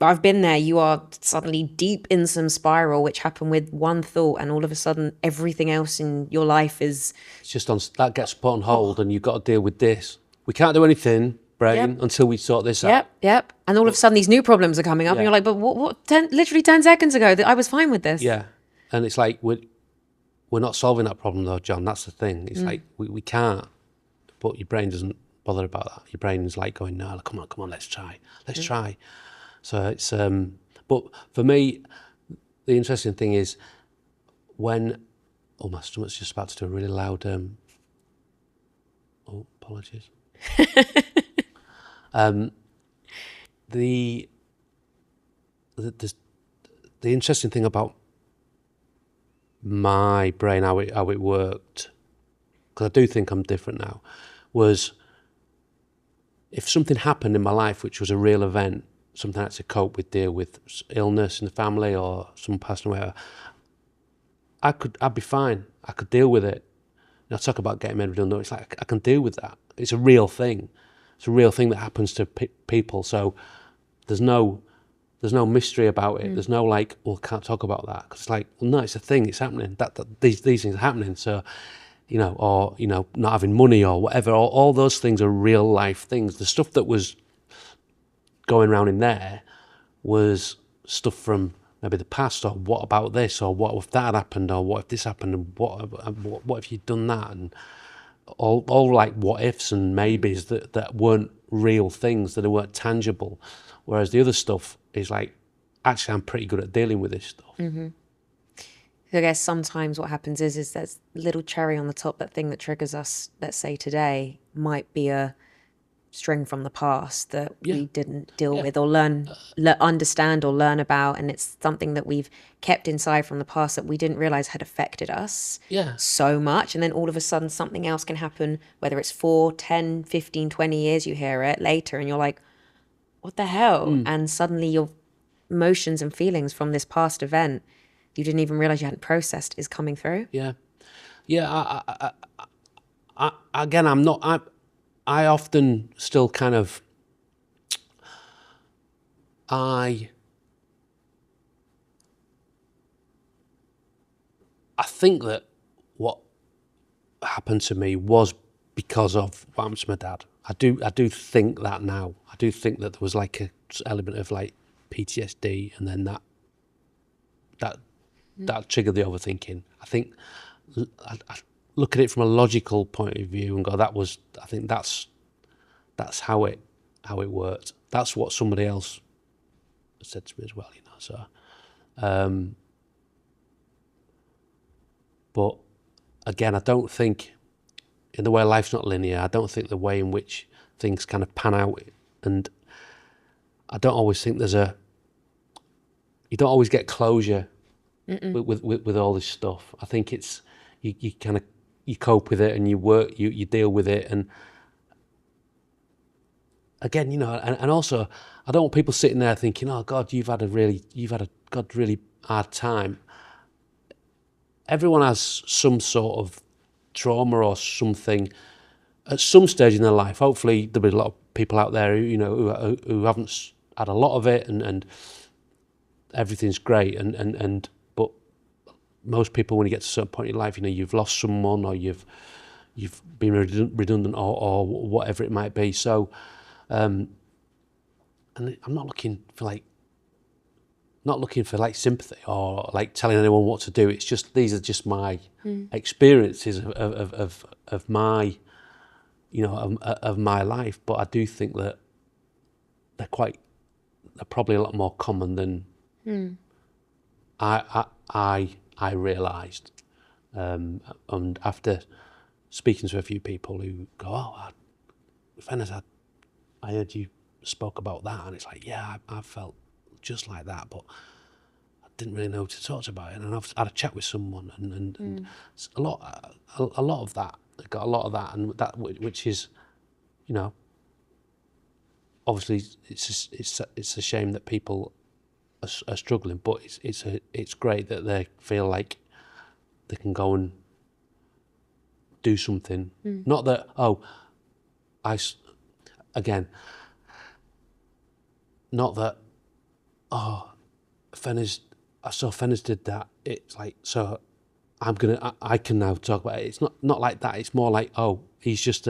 I've been there, you are suddenly deep in some spiral, which happened with one thought, and all of a sudden, everything else in your life is... It's just that gets put on hold, and you've got to deal with this. We can't do anything, brain, until we sort this out. Yep. And all of a sudden, these new problems are coming up, and you're like, but what literally 10 seconds ago, I was fine with this. Yeah. And it's like, we're not solving that problem though, John. That's the thing. It's like, we can't, but your brain doesn't bother about that. Your brain is like going, no, come on, let's try. So it's, but for me, the interesting thing is when, my stomach's just about to do a really loud, apologies. The interesting thing about my brain, how it worked, because I do think I'm different now, was if something happened in my life which was a real event, something I had to cope with, deal with, illness in the family or someone passing away, I'd be fine. I could deal with it. And I talk about getting made redundant. It's like I can deal with that. It's a real thing. It's a real thing that happens to people. So there's no mystery about it. There's no like, can't talk about that, because it's like, well, no, it's a thing. It's happening. These things are happening. So, or not having money or whatever. All those things are real life things. The stuff that was going around in there was stuff from maybe the past, or what about this, or what if that had happened, or what if this happened, and what if you'd done that, and all like what ifs and maybes that weren't real things, that weren't tangible. Whereas the other stuff is like, actually, I'm pretty good at dealing with this stuff. I guess sometimes what happens is there's a little cherry on the top. That thing that triggers us, let's say today, might be a string from the past that we didn't deal with or understand or learn about, and it's something that we've kept inside from the past that we didn't realize had affected us so much. And then all of a sudden something else can happen, whether it's 4, 10, 15, 20 years, you hear it later and you're like, what the hell? And suddenly your emotions and feelings from this past event you didn't even realize you hadn't processed is coming through. Again, I often still kind of, I think that what happened to me was because of what happened to my dad. I do think that now. I do think that there was like a element of like PTSD, and then that triggered the overthinking. I think I look at it from a logical point of view and go, I think that's how it worked. That's what somebody else said to me as well, So, but again, I don't think, in the way life's not linear, I don't think the way in which things kind of pan out, and I don't always think you don't always get closure with all this stuff. I think it's, you kind of, you cope with it and you deal with it. And again, and also, I don't want people sitting there thinking, oh God, you've had a really hard time. Everyone has some sort of trauma or something at some stage in their life. Hopefully there'll be a lot of people out there who haven't had a lot of it, and everything's great, and but most people, when you get to a certain point in life, you've lost someone, or you've been redundant, or whatever it might be. So, and I'm not looking for like sympathy or like telling anyone what to do. It's just, these are just my experiences of my, of my life. But I do think that they're probably a lot more common than I realised. And after speaking to a few people who go, oh, Fendley, I heard you spoke about that, and it's like, yeah, I felt just like that, but didn't really know who to talk to about it, and I've had a chat with someone, and it's a lot of that. I got a lot of that, and that which is, you know, obviously it's a shame that people are struggling, but it's great that they feel like they can go and do something. Not that not that I saw Fenner's did that. It's like, so I can now talk about it. It's not like that. It's more like, he's just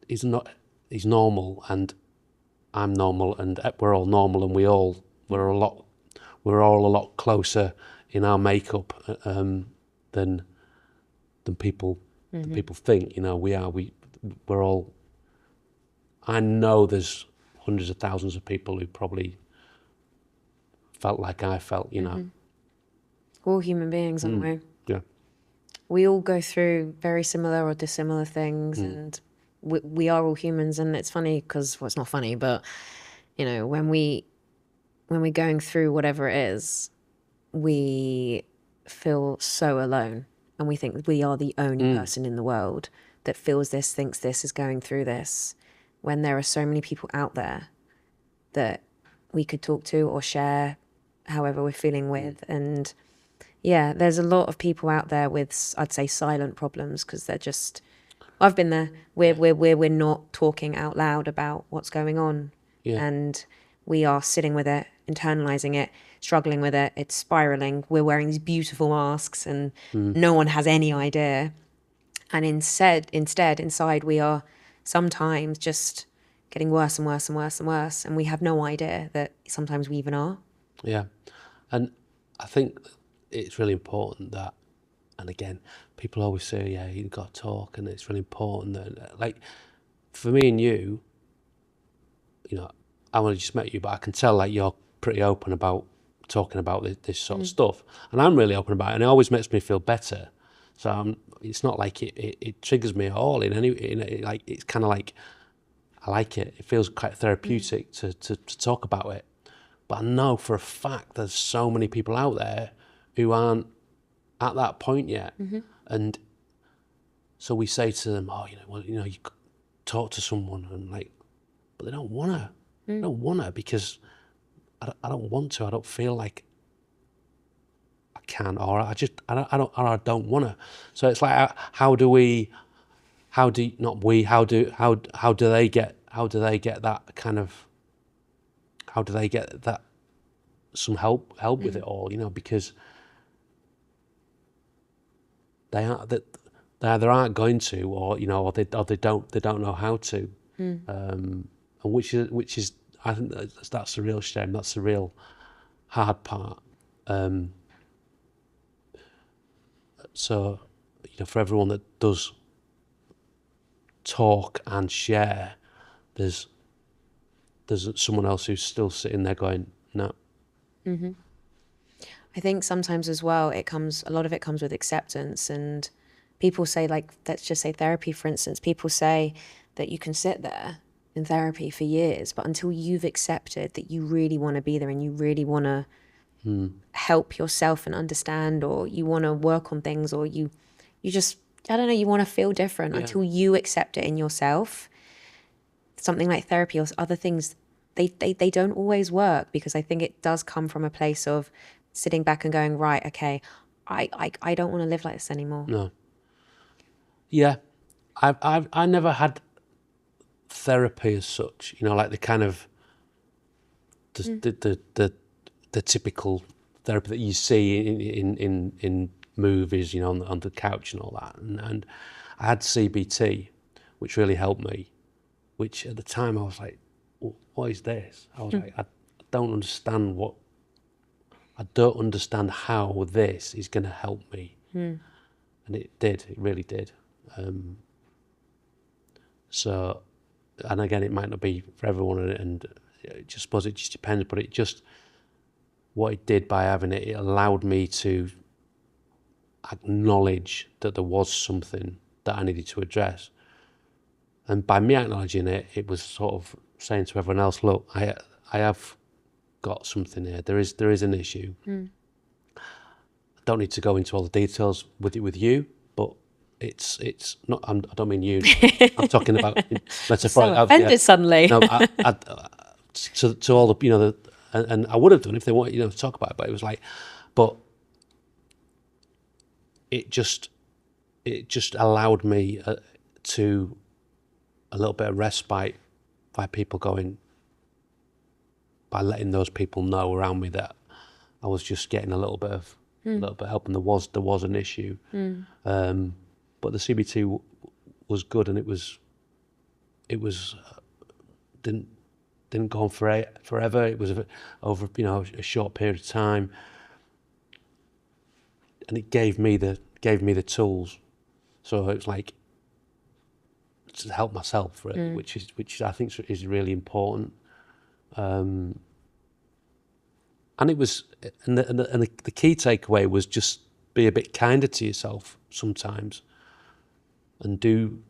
he's normal, and I'm normal, and we're all normal, and we're all a lot closer in our makeup than people think. You know, we're all. I know there's hundreds of thousands of people who probably felt like I felt. You know, we're all human beings, aren't we? Yeah. We all go through very similar or dissimilar things, and we are all humans. And it's funny because, well, it's not funny, but you know, when we're going through whatever it is, we feel so alone, and we think we are the only person in the world that feels this, thinks this, is going through this, when there are so many people out there that we could talk to or share however we're feeling with. And yeah, there's a lot of people out there with, I'd say, silent problems, because they're just, I've been there, we're not talking out loud about what's going on. Yeah. And we are sitting with it, internalizing it, struggling with it, it's spiraling. We're wearing these beautiful masks, and no one has any idea. And instead, inside, we are sometimes just getting worse and worse and worse and worse. And we have no idea that sometimes we even are. Yeah. And I think it's really important that, and again, people always say, yeah, you've got to talk, and it's really important that, like, for me and you know, I only just met you, but I can tell, like, you're pretty open about talking about this sort of stuff, and I'm really open about it, and it always makes me feel better. So it's not like it triggers me at all in any, like, it's kind of like, I like it. It feels quite therapeutic to talk about it. But I know for a fact there's so many people out there who aren't at that point yet. And so we say to them, you talk to someone, and like, but they don't want to. They don't want to, because I don't want to. I don't feel like I can, or I don't want to. So it's like, how do they get that kind of, how do they get that some help with it all, you know, because they either aren't going to, or, you know, or they don't know how to. And which is I think that's the real shame. That's the real hard part. So, you know, for everyone that does talk and share, there's someone else who's still sitting there going, no. I think sometimes as well, a lot of it comes with acceptance. And people say, like, let's just say therapy, for instance, people say that you can sit there in therapy for years, but until you've accepted that you really want to be there, and you really want to help yourself and understand, or you want to work on things, or you just, I don't know, you want to feel different, until you accept it in yourself. Something like therapy or other things, they don't always work, because I think it does come from a place of sitting back and going, right, okay, I don't want to live like this anymore. No. Yeah, I never had therapy as such, you know, like the kind of the typical therapy that you see in movies, you know, on the couch and all that. And I had CBT, which really helped me, which at the time I was like, what is this? I was like, I don't understand how this is going to help me. And it really did. So, and again, it might not be for everyone, and I suppose it just depends, but what it did by having it allowed me to acknowledge that there was something that I needed to address. And by me acknowledging it, it was sort of saying to everyone else, look, I have got something here. There is an issue. I don't need to go into all the details with you, but it's not. I don't mean you. I'm talking about metaphorically. So offended suddenly. No, to all the and I would have done if they wanted to talk about it, but it was like, but it just allowed me to a little bit of respite by letting those people know around me that I was just getting a little bit of help, and there was an issue. But the CBT was good, and it was didn't go on forever. It was over a short period of time, and it gave me the tools. So it was like to help myself, really, which I think is really important. And it was, and the key takeaway was just be a bit kinder to yourself sometimes, and do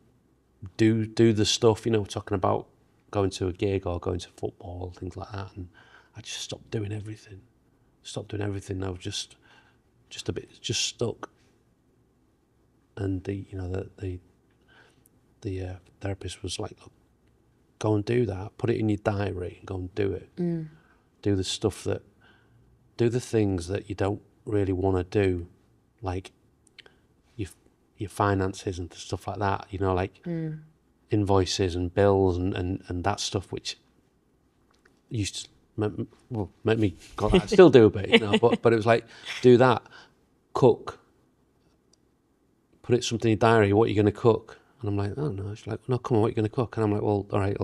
the stuff. Talking about going to a gig or going to football, things like that. And I just stopped doing everything. I was just a bit stuck. And the therapist was like, look, go and do that. Put it in your diary and go and do it. Do the stuff do the things that you don't really want to do, like your finances and stuff like that. Like invoices and bills and that stuff, which used to make me go, I still do a bit, but it was like, do that, cook, put it something in your diary, what are you going to cook? And I'm like, oh no. She's like, no, come on, what are you going to cook? And I'm like, well, all right,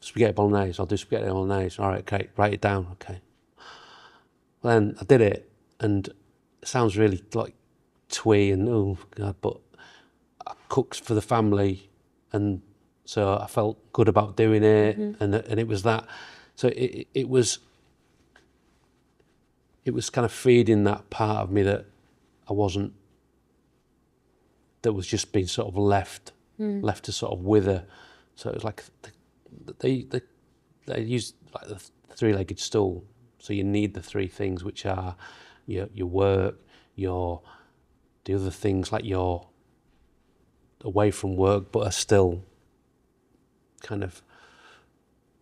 spaghetti bolognese, I'll do spaghetti bolognese. All right, okay, write it down, okay. Well, then I did it, and it sounds really like twee and oh God, but I cooked for the family, and so I felt good about doing it, and it was that. So it was kind of feeding that part of me that was just being sort of left to sort of wither. So it was like they used like the three-legged stool. So you need the three things, which are your work, the other things like you're away from work, but are still kind of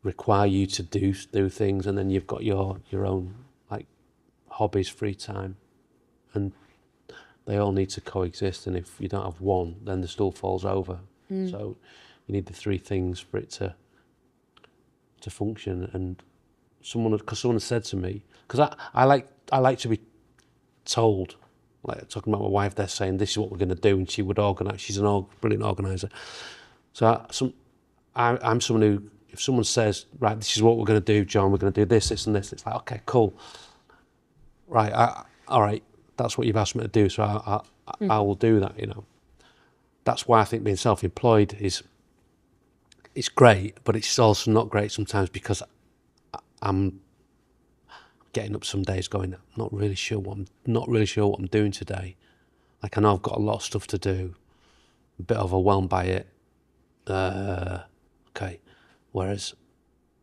require you to do things, and then you've got your own like hobbies, free time, and they all need to coexist. And if you don't have one, then the stool falls over. So you need the three things for it to function. And someone said to me, because I like to be told, like talking about my wife, they're saying this is what we're going to do, and she would organise. She's an brilliant organiser. So I'm someone who, if someone says, right, this is what we're going to do, John, we're going to do this, this and this, it's like, okay, cool. Right, all right, that's what you've asked me to do, so I will do that, That's why I think being self-employed it's great, but it's also not great sometimes, because I'm getting up some days going, not really sure what I'm doing today. Like, I know I've got a lot of stuff to do, a bit overwhelmed by it. Okay. Whereas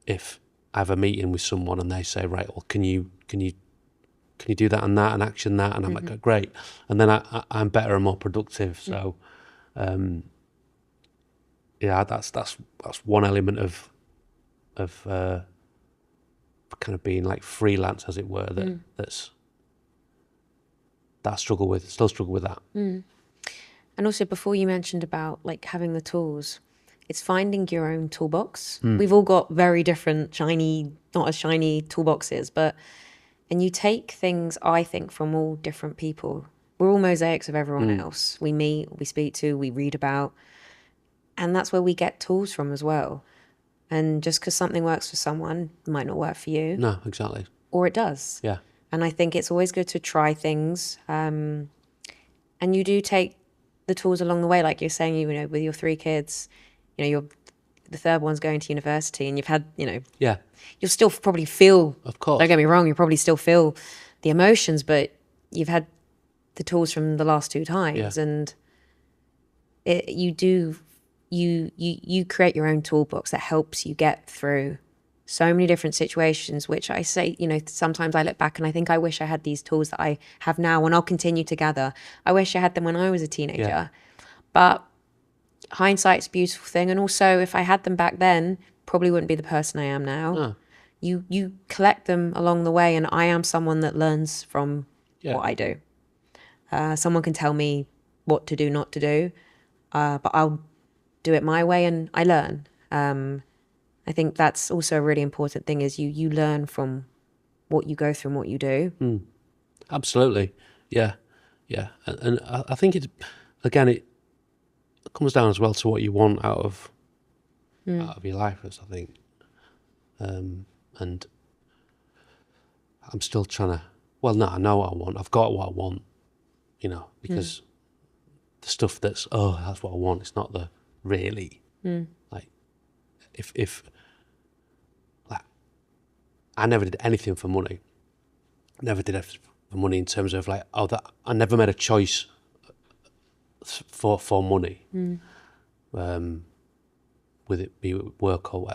if I have a meeting with someone and they say, right, well, can you do that and that and action that? And I'm like, great. And then I'm better and more productive. So, yeah, that's one element of kind of being like freelance, as it were, that I still struggle with that. And also, before you mentioned about like having the tools, it's finding your own toolbox. We've all got very different not as shiny toolboxes, and you take things, I think, from all different people. We're all mosaics of everyone else. We meet, we speak to, we read about, and that's where we get tools from as well. And just because something works for someone, it might not work for you. No, exactly. Or it does. Yeah. And I think it's always good to try things. And you do take the tools along the way, like you're saying, with your 3 kids, the third one's going to university, and you've had, Yeah. You'll still probably feel, of course, don't get me wrong, you probably still feel the emotions, but you've had the tools from the last 2 times, and you create your own toolbox that helps you get through so many different situations, which I say, you know, sometimes I look back and I think I wish I had these tools that I have now, and I'll continue to gather. I wish I had them when I was a teenager. Yeah. But hindsight's a beautiful thing. And also, if I had them back then, probably wouldn't be the person I am now. No. You collect them along the way, and I am someone that learns from what I do. Someone can tell me what to do, not to do, but I'll do it my way, and I learn. I think that's also a really important thing, is you learn from what you go through and what you do. Absolutely. Yeah. And I think it comes down as well to what you want out of your life, I think. And I'm still trying to, well, no, I know what I want. I've got what I want, you know, because the stuff that's what I want, it's not the really, like, if like, I never did anything for money. Never did anything for money in terms of like, that I never made a choice for money, with it be work or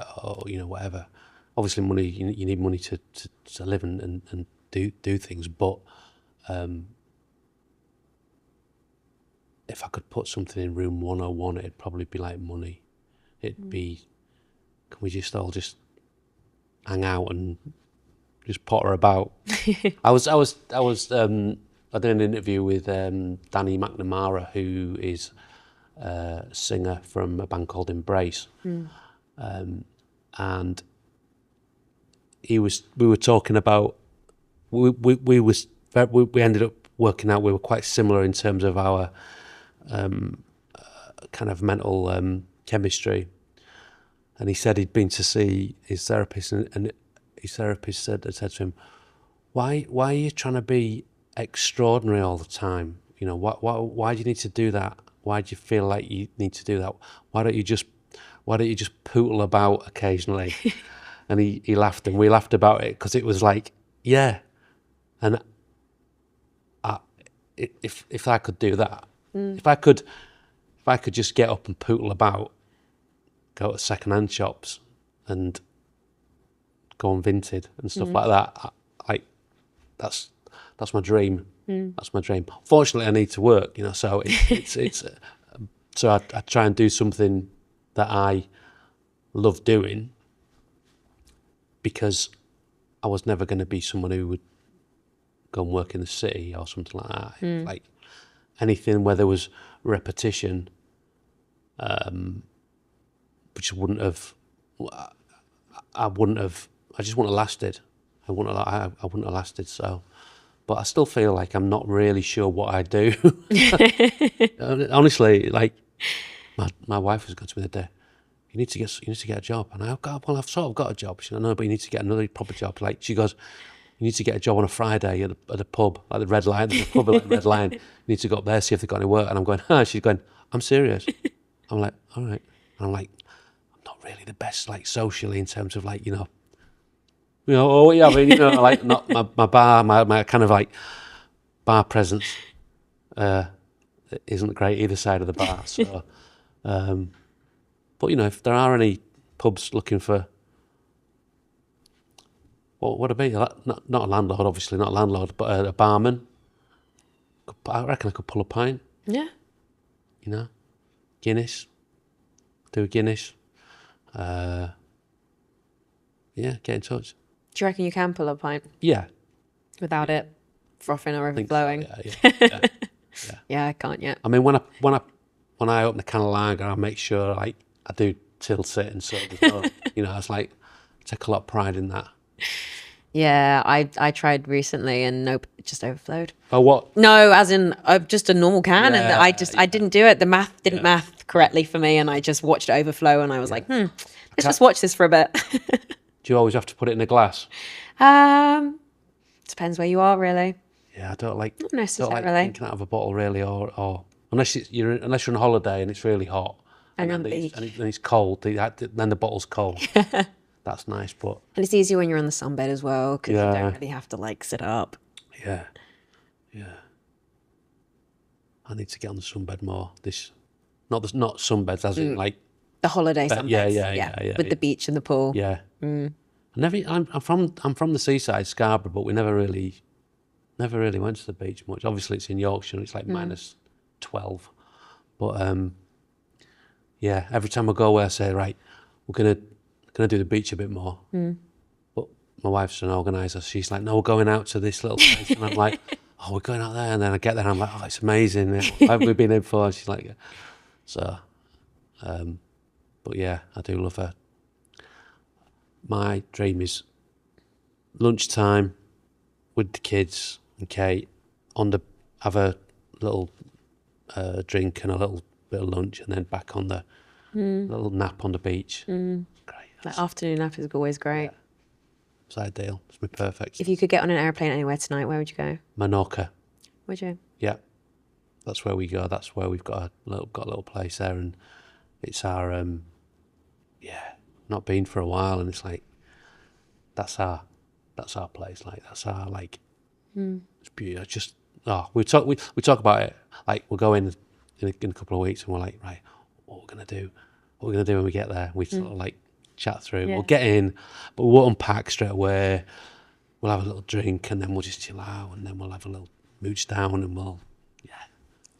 you know, whatever. Obviously, money, you need money to live and do things. But if I could put something in room 101, it'd probably be like money. It'd be, can we just all just hang out and just potter about? I did an interview with Danny McNamara, who is a singer from a band called Embrace, and we were talking about, we ended up working out we were quite similar in terms of our kind of mental chemistry. And he said he'd been to see his therapist, and his therapist said to him, why are you trying to be extraordinary all the time? You know, why do you need to do that? Why do you feel like you need to do that? Why don't you just pootle about occasionally? And he laughed, and we laughed about it, because it was like, yeah. And if I could do that, if I could just get up and pootle about, go to second-hand shops and go on Vinted and stuff like that, that's my dream. That's my dream. Fortunately, I need to work, you know, so it's so I try and do something that I love doing, because I was never going to be someone who would go and work in the city or something like that. Like anything where there was repetition, which wouldn't have, I just wouldn't have lasted. I wouldn't have lasted. So, but I still feel like I'm not really sure what I do. Honestly, like my wife has got to me the day, you need to get a job. And I've sort of got a job. She goes, no, but you need to get another proper job. Like, she goes, you need to get a job on a Friday at a pub, like the Red Lion. There's a pub like the Red Lion. You need to go up there, see if they've got any work. And I'm going, She's going, I'm serious. I'm like, all right. And I'm like, I'm not really the best, like, socially, in terms of, like, you know, oh yeah, I mean, you know, like, not my bar, my kind of like bar presence isn't great either side of the bar. So, but you know, if there are any pubs looking for, what would it be? Not a landlord, obviously, not a landlord, but a barman. I reckon I could pull a pint. Yeah. You know, Guinness. Do a Guinness. Yeah, get in touch. Do you reckon you can pull a pint? Yeah. Without it frothing or overflowing? So, yeah. Yeah, I can't yet. I mean, when I open a can of lager, I make sure, like, I do tilt it, and so you know, it's like, I take a lot of pride in that. Yeah, I tried recently, and nope, it just overflowed. Oh, what? No, as in just a normal can, and I didn't do it. The math didn't math correctly for me, and I just watched it overflow, and I was like, let's just watch this for a bit. Do you always have to put it in a glass? Depends where you are, really. Yeah, I don't like. Not necessarily. Don't like drinking out of a bottle, really, or unless you're on holiday and it's really hot, and on the beach, and it's cold. Then the bottle's cold. That's nice, but and it's easier when you're on the sunbed as well, because you don't really have to, like, sit up. Yeah. I need to get on the sunbed more. Not sunbeds, as in like the holiday sunbeds. Yeah. With the beach and the pool. Yeah. I'm from the seaside, Scarborough, but we never really went to the beach much. Obviously, it's in Yorkshire, and it's like minus 12. But yeah, every time I go away, I say, right, we're gonna do the beach a bit more. But my wife's an organizer. She's like, no, we're going out to this little place, and I'm like, oh, we're going out there. And then I get there, and I'm like, oh, it's amazing. Why have we been in for? She's like, so. But yeah, I do love her. My dream is lunchtime with the kids and Kate have a little drink and a little bit of lunch, and then back on the little nap on the beach. Great. That afternoon nap is always great. Yeah. It's ideal. It's my perfect. If you could get on an airplane anywhere tonight, where would you go? Menorca. Would you? Yeah, that's where we go. That's where we've got a little place there, and it's our not been for a while, and it's like that's our place. Like that's our like. It's beautiful. It's just we talk about it. Like we'll go in a couple of weeks, and we're like, right, what we're gonna do when we get there. We sort of like chat through. We'll get in, but we'll unpack straight away. We'll have a little drink, and then we'll just chill out, and then we'll have a little mooch down, and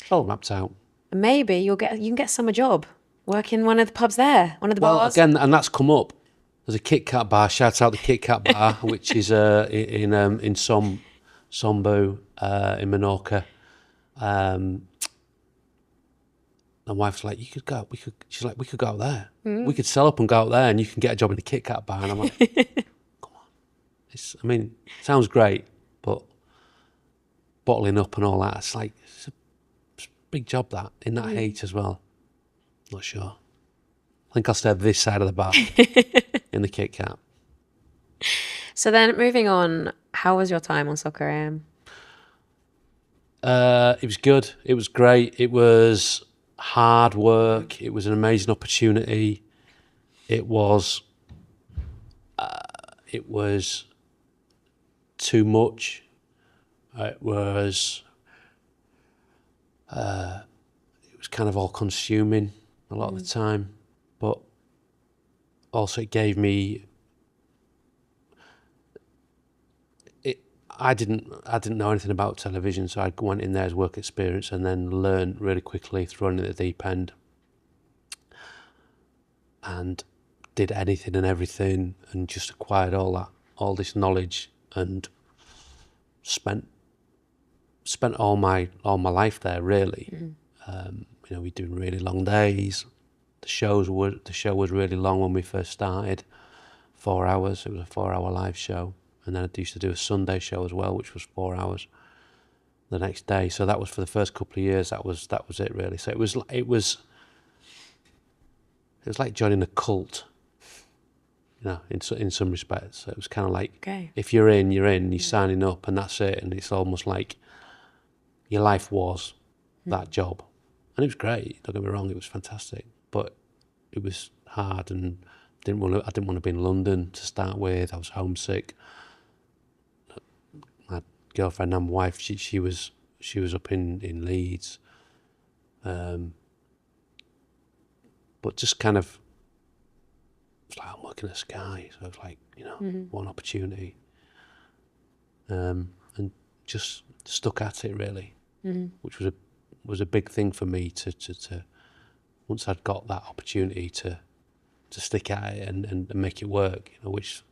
it's all mapped out. And maybe you can get summer job. Work in one of the pubs there, one of the bars. Well, again, and that's come up. There's a Kit Kat bar. Shout out the Kit Kat bar, which is in Sombu in Menorca. My wife's like, we could go out there. We could sell up and go out there, and you can get a job in the Kit Kat bar. And I'm like, come on. It sounds great, but bottling up and all that, it's a big job that in that heat as well. Not sure. I think I'll stay this side of the bar in the Kit Kat. So then, moving on, how was your time on Soccer AM? It was good. It was great. It was hard work. It was an amazing opportunity. It was too much. It was kind of all consuming a lot of the time, but also it gave me. I didn't know anything about television, so I went in there as work experience and then learned really quickly, thrown in the deep end, and did anything and everything, and just acquired all this knowledge, and spent all my life there really. We do really long days. The show was really long when we first started, 4 hours. It was a 4-hour live show. And then I used to do a Sunday show as well, which was 4 hours the next day. So that was for the first couple of years. That was it really. So it was like joining a cult, in some respects. So it was kind of like, if you're in, you're signing up, and that's it. And it's almost like your life was that job, and it was great. Don't get me wrong, it was fantastic, but it was hard, and I didn't want to be in London to start with. I was homesick. My girlfriend and my wife, she was up in Leeds, but just kind of, it's like I'm working at Sky, so it's like one opportunity, and just stuck at it really, which was a big thing for me to once I'd got that opportunity to stick at it and make it work, which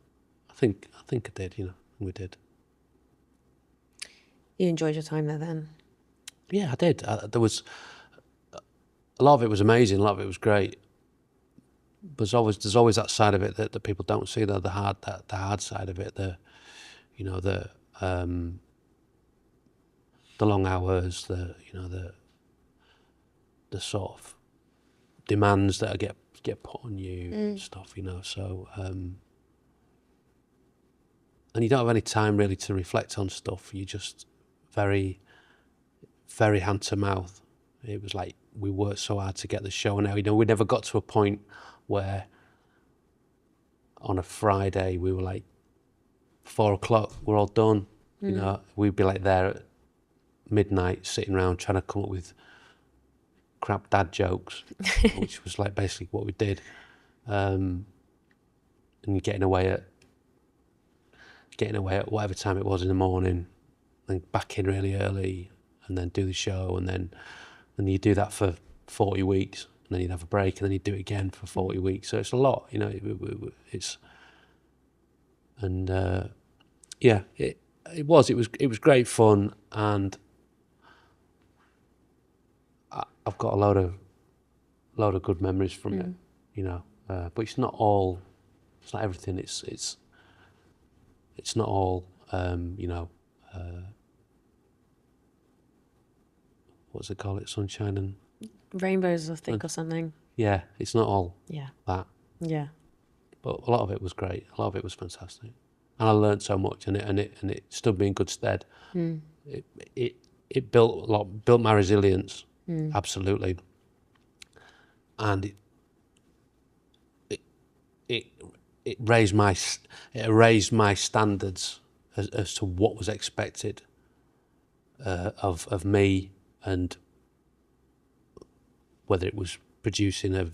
I think I did, we did. You enjoyed your time there then? Yeah, I did. There was a lot of it was amazing, a lot of it was great. But there's always that side of it that people don't see, the hard side of it, the long hours, the sort of demands that get put on you and stuff, so and you don't have any time really to reflect on stuff. You just very, very hand to mouth. It was like we worked so hard to get the show, and now we never got to a point where on a Friday we were like 4:00, we're all done. We'd be like there at midnight sitting around trying to come up with crap dad jokes, which was like basically what we did. And you're getting away at getting away at whatever time it was in the morning, and back in really early, and then do the show, and you do that for 40 weeks, and then you'd have a break, and then you'd do it again for 40 weeks. So it's a lot, you know. It's and yeah, it was great fun, and I've got a load of good memories from it, you know. But it's not everything. It's not all, you know. What's it called? Sunshine and Rainbows, I think, or something. Yeah, it's not all that. Yeah. But a lot of it was great. A lot of it was fantastic, and I learned so much, and it stood me in good stead. It built my resilience, absolutely, and it raised my standards as to what was expected of me, and whether it was producing a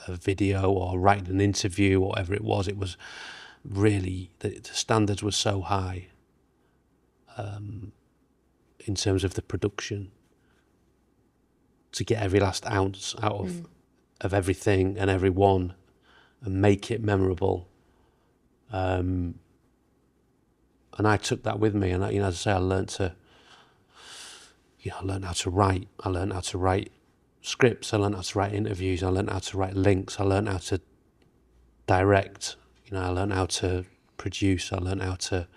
video or writing an interview or whatever it was really, the standards were so high in terms of the production, to get every last ounce out of everything and everyone and make it memorable. And I took that with me, and you know, as I say, I learned how to write. I learned how to write scripts. I learned how to write interviews. I learned how to write links. I learned how to direct. You know, I learned how to produce. I learned how to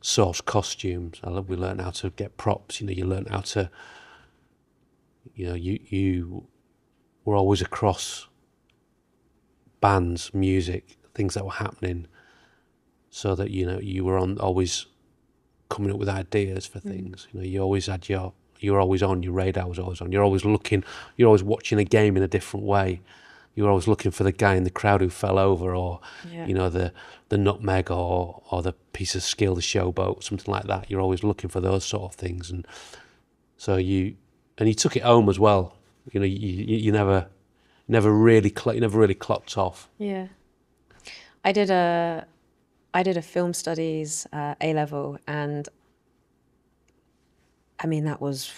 source costumes. We learned how to get props. You know, you learned how to. You know, you were always across bands, music, things that were happening, so that, you know, you were always coming up with ideas for things. You know, you were always on, your radar was always on. You're always watching a game in a different way. You're always looking for the guy in the crowd who fell over, or you know, the nutmeg, or the piece of skill, the showboat, something like that. You're always looking for those sort of things, and so you took it home as well. You know, you never really clocked off. Yeah, I did a film studies A-level, and I was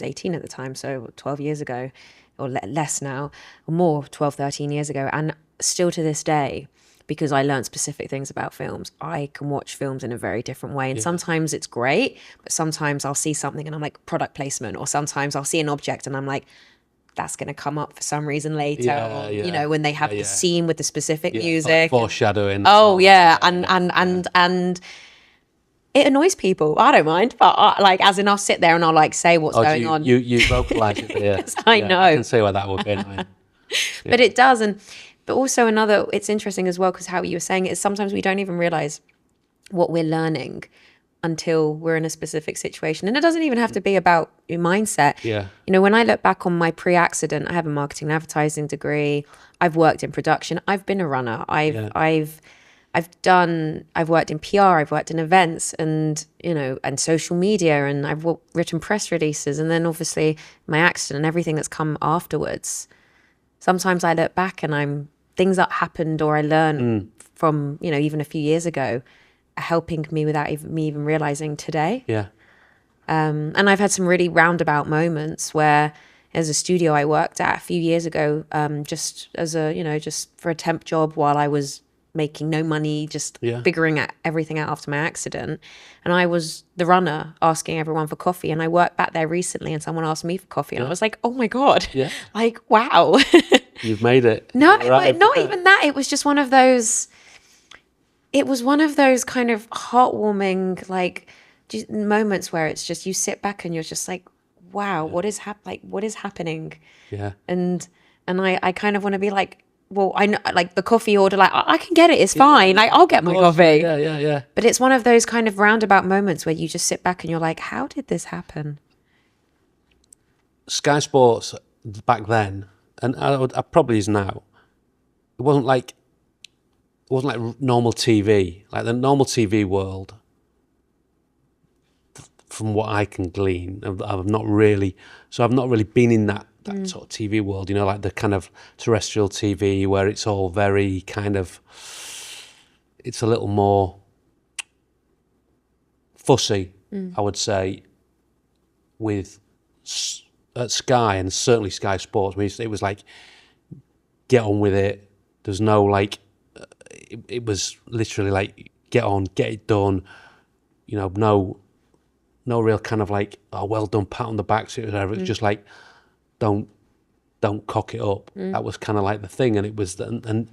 18 at the time, so 12 years ago, or less now, or more, 12, 13 years ago. And still to this day, because I learned specific things about films, I can watch films in a very different way. And sometimes it's great, but sometimes I'll see something and I'm like, product placement, or sometimes I'll see an object and I'm like, that's going to come up for some reason later. Or, you know, when they have the scene with the specific music. Like foreshadowing. Oh, yeah. And it annoys people. I don't mind. But as in, I'll sit there and I'll like say what's going on. You vocalise it, yeah. I know. I can see why that would be. But it does. But also it's interesting as well, because how you were saying it is sometimes we don't even realise what we're learning until we're in a specific situation. And it doesn't even have to be about your mindset. Yeah. You know, when I look back on my pre-accident, I have a marketing and advertising degree. I've worked in production. I've been a runner. I've worked in PR, I've worked in events, and, you know, and social media, and I've written press releases, and then obviously my accident and everything that's come afterwards. Sometimes I look back and things that happened or I learned from, you know, even a few years ago, are helping me without me even realizing today. Yeah. And I've had some really roundabout moments where there's a studio I worked at a few years ago, just as just for a temp job while I was making no money, just figuring everything out after my accident. And I was the runner asking everyone for coffee. And I worked back there recently and someone asked me for coffee. And I was like, oh my God, like, wow. You've made it. No, but not even that. It was just one of those kind of heartwarming, like, just moments where it's just, you sit back and you're just like, wow, what is happening? Yeah. And I kind of want to be like, well, I know, like the coffee order, like I can get it, it's fine. Like I'll get my coffee. Yeah. But it's one of those kind of roundabout moments where you just sit back and you're like, how did this happen? Sky Sports back then, and I probably is now, it wasn't like normal TV. Like the normal TV world, from what I can glean, I've not really been in that sort of TV world, you know, like the kind of terrestrial TV where it's all very kind of, it's a little more fussy, I would say, at Sky, and certainly Sky Sports. I mean, it was like, get on with it. There's no like, it was literally like, get on, get it done. You know, no real kind of like, oh, well done, pat on the back, or whatever. It's just like, don't cock it up. That was kind of like the thing, and it was, and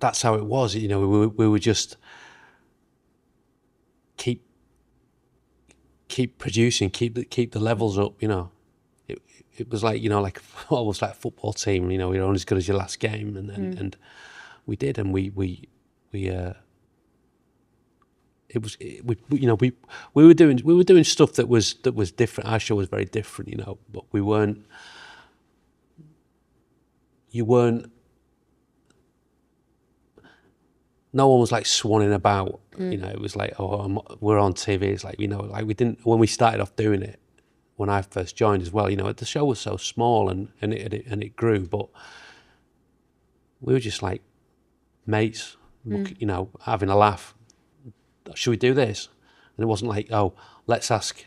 that's how it was. You know, we were just keep producing, keep the levels up. You know, it was like, you know, like almost like a football team. You know, you're only as good as your last game, and we did, and we were doing stuff that was different. Our show was very different, you know, but you weren't. No one was like swanning about, you know. It was like, oh, we're on TV. It's like, you know, like we didn't, when we started off doing it, when I first joined as well, you know, the show was so small and it grew, but we were just like mates, you know, having a laugh. Should we do this? And it wasn't like, oh, let's ask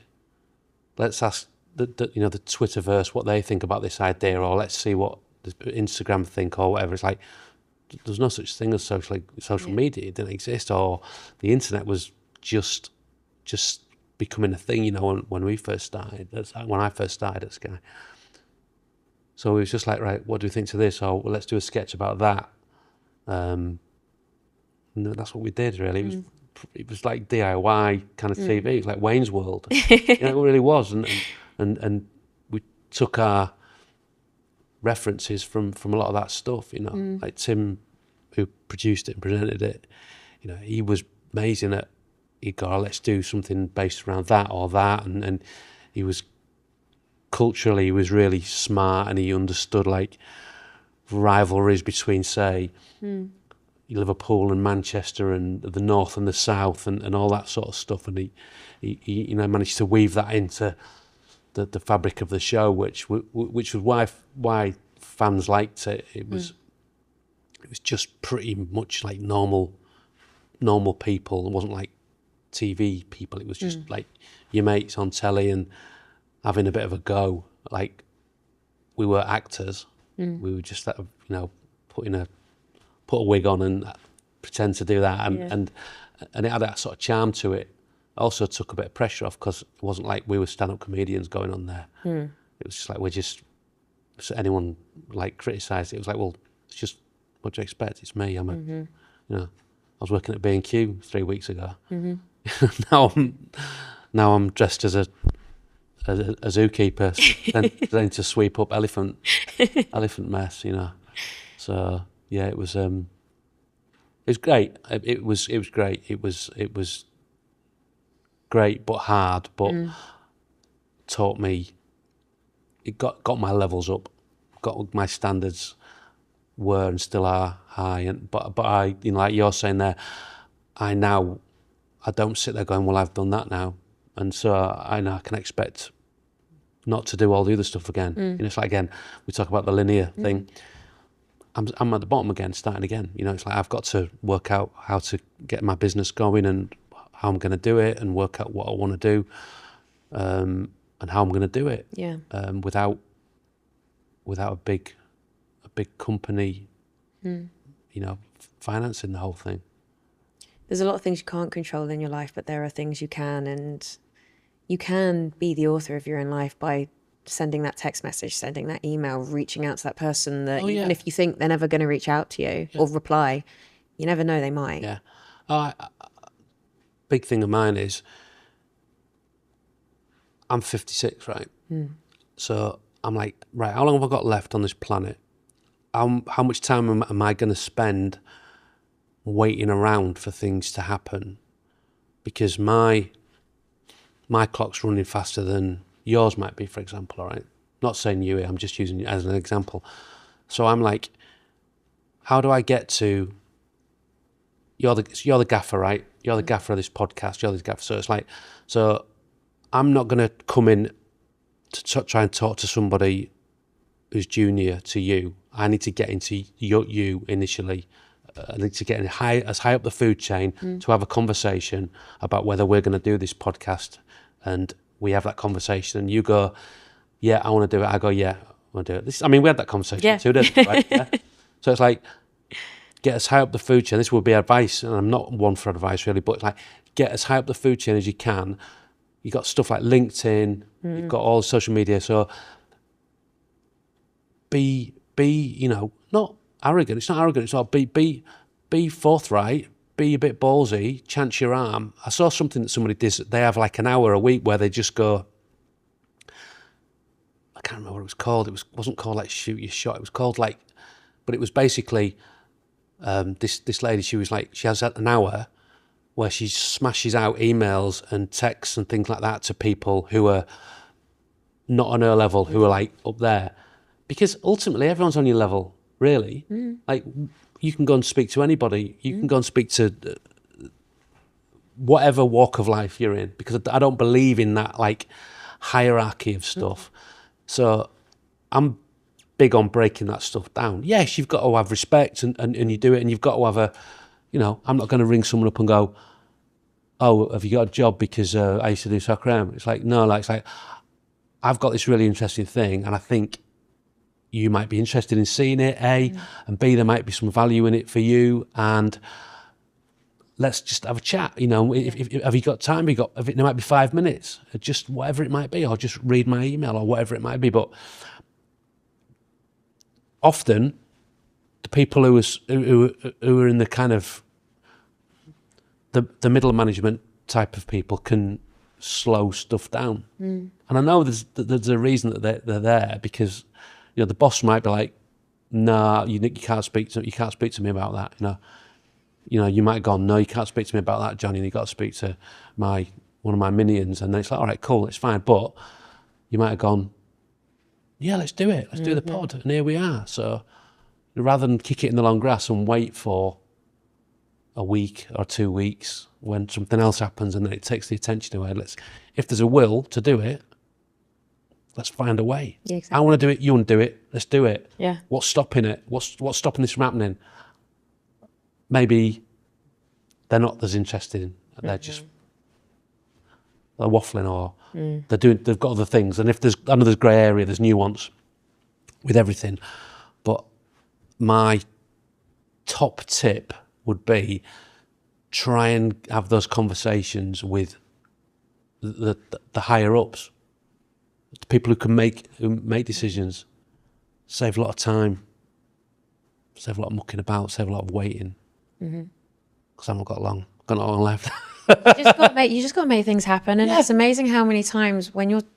the you know, the Twitterverse what they think about this idea, or let's see what the Instagram think, or whatever. It's like, there's no such thing as social media. It didn't exist, or the internet was just becoming a thing, you know, when we first started. When I first started at Sky. So it was just like, right, what do we think to this? Or, well, let's do a sketch about that. And that's what we did, really. It was like DIY kind of TV. It was like Wayne's World. You know, it really was. And we took our references from a lot of that stuff, you know. Like Tim, who produced it and presented it, you know, he was amazing at, he'd go, oh, let's do something based around that or that. And he was, culturally, he was really smart, and he understood like rivalries between, say, Liverpool and Manchester, and the north and the south, and all that sort of stuff. And he you know, managed to weave that into the fabric of the show, which was why fans liked it. It was just pretty much like normal people. It wasn't like TV people. It was just like your mates on telly and having a bit of a go. Like, we were actors. We were just that, you know, put a wig on and pretend to do that, and it had that sort of charm to it. Also took a bit of pressure off, because it wasn't like we were stand-up comedians going on there. It was just like, so anyone like criticised it, it was like, well, it's just, what do you expect? It's me. I'm you know, I was working at B&Q 3 weeks ago. Now I'm dressed as a zookeeper, then to sweep up elephant mess, you know. So yeah, it was great. It was great. It was great, but hard. But taught me. It got my levels up. Got my standards were and still are high. And but I, you know, like you're saying there, I don't sit there going, well, I've done that now, and so I now can expect not to do all the other stuff again. You know, it's like, again, we talk about the linear thing. I'm at the bottom again, starting again. You know, it's like, I've got to work out how to get my business going and how I'm going to do it, and work out what I want to do, and how I'm going to do it. Yeah. Without a big company, you know, financing the whole thing. There's a lot of things you can't control in your life, but there are things you can, and you can be the author of your own life by sending that text message, sending that email, reaching out to that person that even if you think they're never going to reach out to you or reply, you never know, they might. Yeah. Big thing of mine is, I'm 56, right? So I'm like, right, how long have I got left on this planet? How much time am I going to spend waiting around for things to happen? Because my clock's running faster than yours might be, for example, all right? Not saying you, I'm just using you as an example. So I'm like, how do I get to, you're the gaffer, right? You're the gaffer of this podcast, you're the gaffer. So it's like, so I'm not going to come in to try and talk to somebody who's junior to you. I need to get into you initially I need to get as high up the food chain to have a conversation about whether we're going to do this podcast. And we have that conversation, and you go, yeah, I want to do it. I go, yeah, I want to do it. We had that conversation too, didn't we? Right? Yeah. So it's like, get as high up the food chain. This would be advice, and I'm not one for advice really, but it's like, get as high up the food chain as you can. You've got stuff like LinkedIn, you've got all social media. So be not arrogant. It's not arrogant. It's all be forthright, be a bit ballsy, chance your arm. I saw something that somebody did. They have like an hour a week where they just go, I can't remember what it was called. It wasn't called like shoot your shot. It was called like, but it was basically this lady, she has an hour where she smashes out emails and texts and things like that to people who are not on her level, who are like up there. Because ultimately everyone's on your level, really. Like, you can go and speak to anybody. You can go and speak to whatever walk of life you're in, because I don't believe in that like hierarchy of stuff. So I'm big on breaking that stuff down. Yes, you've got to have respect and you do it, and you've got to have a, I'm not going to ring someone up and go, oh, have you got a job because I used to do soccer? It's like, no, it's like, I've got this really interesting thing, and I think you might be interested in seeing it, A, and B, there might be some value in it for you, and let's just have a chat. If have you got time? There might be 5 minutes, just whatever it might be, or just read my email or whatever it might be. But often, the people who are in the kind of the middle management type of people can slow stuff down. And I know there's a reason that they're there, because the boss might be like, nah, you can't speak to me about that. You might have gone, no, you can't speak to me about that, Johnny, and you got to speak to one of my minions. And then it's like, all right, cool, it's fine. But you might have gone, yeah, let's do it. Let's do the pod. And here we are. So rather than kick it in the long grass and wait for a week or 2 weeks when something else happens and then it takes the attention away, if there's a will to do it, let's find a way. Yeah, exactly. I want to do it, you want to do it, let's do it. Yeah. What's stopping it? What's stopping this from happening? Maybe they're not as interested in, they're waffling, or they've got other things. And I know there's grey area, there's nuance with everything. But my top tip would be, try and have those conversations with the higher ups, the people who make decisions. Save a lot of time, save a lot of mucking about, save a lot of waiting. Because I've not got long left. You just got to make things happen. And it's amazing how many times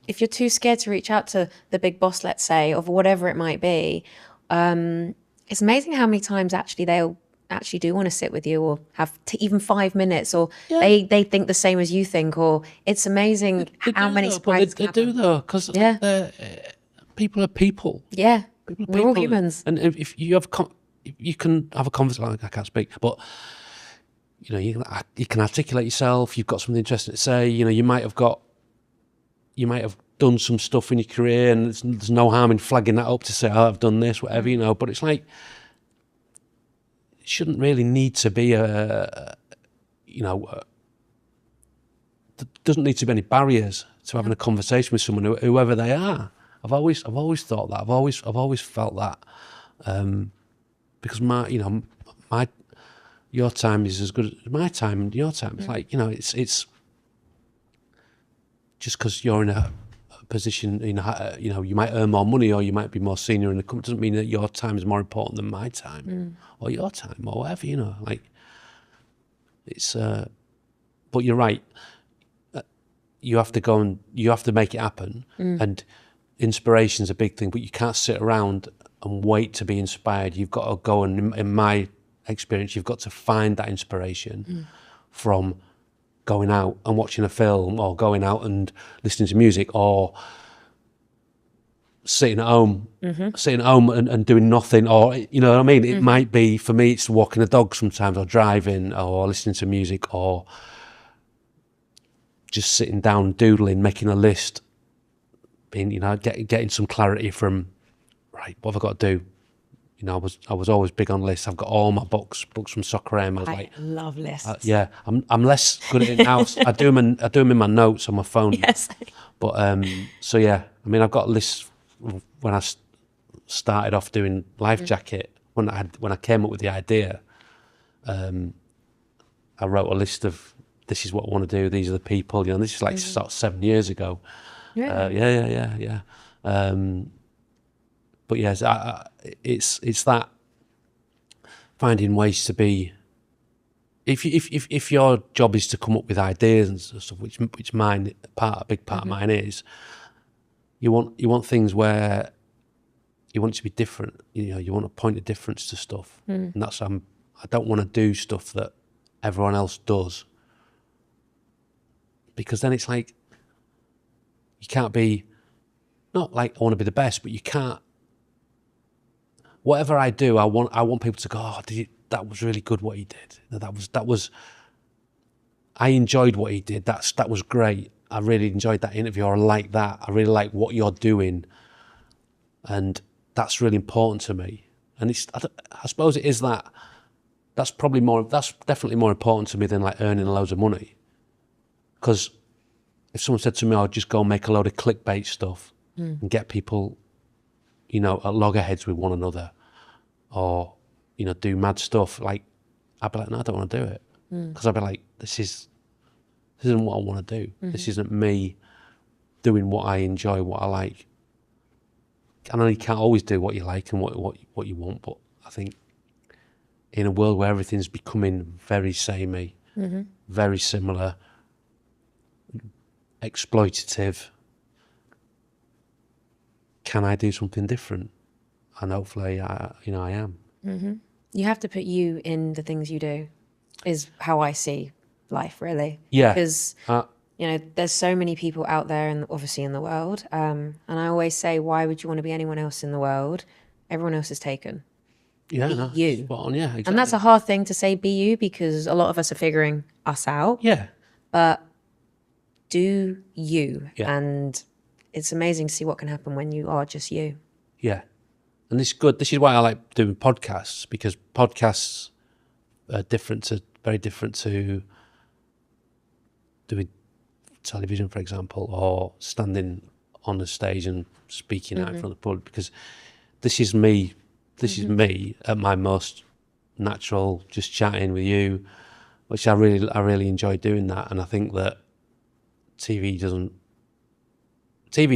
if you're too scared to reach out to the big boss, let's say, of whatever it might be, it's amazing how many times actually they'll actually do want to sit with you, or have even 5 minutes, or they think the same as you think, or it's amazing how many surprises they do though, because people are people. Yeah, people are we're all humans. And if you have you can have a conversation. I can't speak, but you can articulate yourself. You've got something interesting to say. You might have done some stuff in your career, and there's no harm in flagging that up to say, oh, I've done this, whatever, but it's like, it shouldn't really need to be there doesn't need to be any barriers to having a conversation with someone, whoever they are. I've always thought that. I've always felt that, because your time is as good as my time and your time. It's like, it's just because you're in a position, you might earn more money, or you might be more senior in the company, doesn't mean that your time is more important than my time or your time or whatever, like it's, but you're right. You have to go and you have to make it happen. And inspiration's a big thing, but you can't sit around and wait to be inspired. You've got to go, and in my experience, you've got to find that inspiration from going out and watching a film, or going out and listening to music, or sitting at home and doing nothing, or you know what I mean. It might be, for me, it's walking a dog sometimes, or driving, or listening to music, or just sitting down, doodling, making a list, being getting some clarity from, right, what have I got to do? I was always big on lists. I've got all my books from Soccer Aim. I was I love lists. yeah, I'm less good at it now. I do them in my notes on my phone. Yes. But so yeah, I mean, I've got lists when I started off doing LifeJacket. When I came up with the idea, I wrote a list of, this is what I want to do. These are the people. This is like sort of 7 years ago. Really? Yeah. But yes, it's that finding ways to be. If your job is to come up with ideas and stuff, which a big part of mine is, you want things where you want it to be different. You want a point of difference to stuff, and that's I don't want to do stuff that everyone else does, because then it's like you can't be, not like I want to be the best, but you can't. Whatever I do, I want people to go, oh, that was really good what he did. That was. I enjoyed what he did. That was great. I really enjoyed that interview. I like that. I really like what you're doing, and that's really important to me. And I suppose it is that. That's definitely more important to me than like earning loads of money. Because if someone said to me, I'll just go and make a load of clickbait stuff and get people, at loggerheads with one another, or, do mad stuff, like, I'd be like, no, I don't want to do it. Because I'd be like, this isn't what I want to do. This isn't me doing what I enjoy, what I like. I know you can't always do what you like and what you want, but I think in a world where everything's becoming very samey, very similar, exploitative, can I do something different? And hopefully, I am. You have to put you in the things you do, is how I see life, really. Yeah. Because, there's so many people out there, and obviously in the world. And I always say, why would you want to be anyone else in the world? Everyone else is taken. Yeah, Be you. Spot on, yeah, exactly. And that's a hard thing to say, be you, because a lot of us are figuring us out. Yeah. But do you. Yeah. And it's amazing to see what can happen when you are just you. Yeah. And this is good. This is why I like doing podcasts, because podcasts are very different to doing television, for example, or standing on the stage and speaking out in front of the public, because this is me. This is me at my most natural, just chatting with you, which I really enjoy doing that. And I think that TV's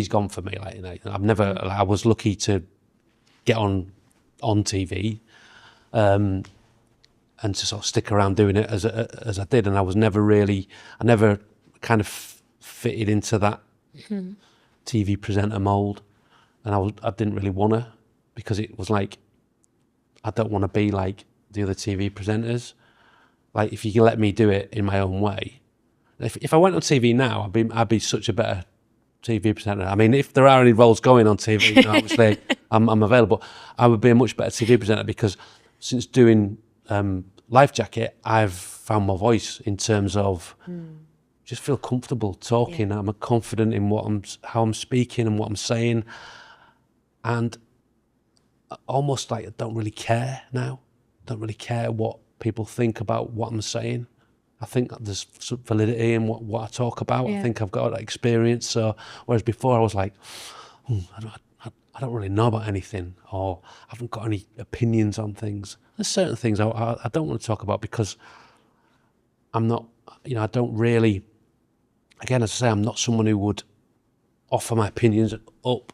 gone for me. I was lucky to get on TV, and to sort of stick around doing it as I did. And I never kind of fitted into that TV presenter mold. And I didn't really want to, because it was like, I don't want to be like the other TV presenters. Like, if you can let me do it in my own way. If I went on TV now, I'd be such a better TV presenter. I mean, if there are any roles going on TV, obviously I'm available. I would be a much better TV presenter, because since doing LifeJacket, I've found my voice in terms of just feel comfortable talking. Yeah. I'm confident in how I'm speaking and what I'm saying, and almost like I don't really care now. Don't really care what people think about what I'm saying. I think there's some validity in what I talk about. Yeah. I think I've got that experience. So whereas before I was like, I don't really know about anything, or I haven't got any opinions on things. There's certain things I don't want to talk about, because I'm not, I don't really, again, as I say, I'm not someone who would offer my opinions up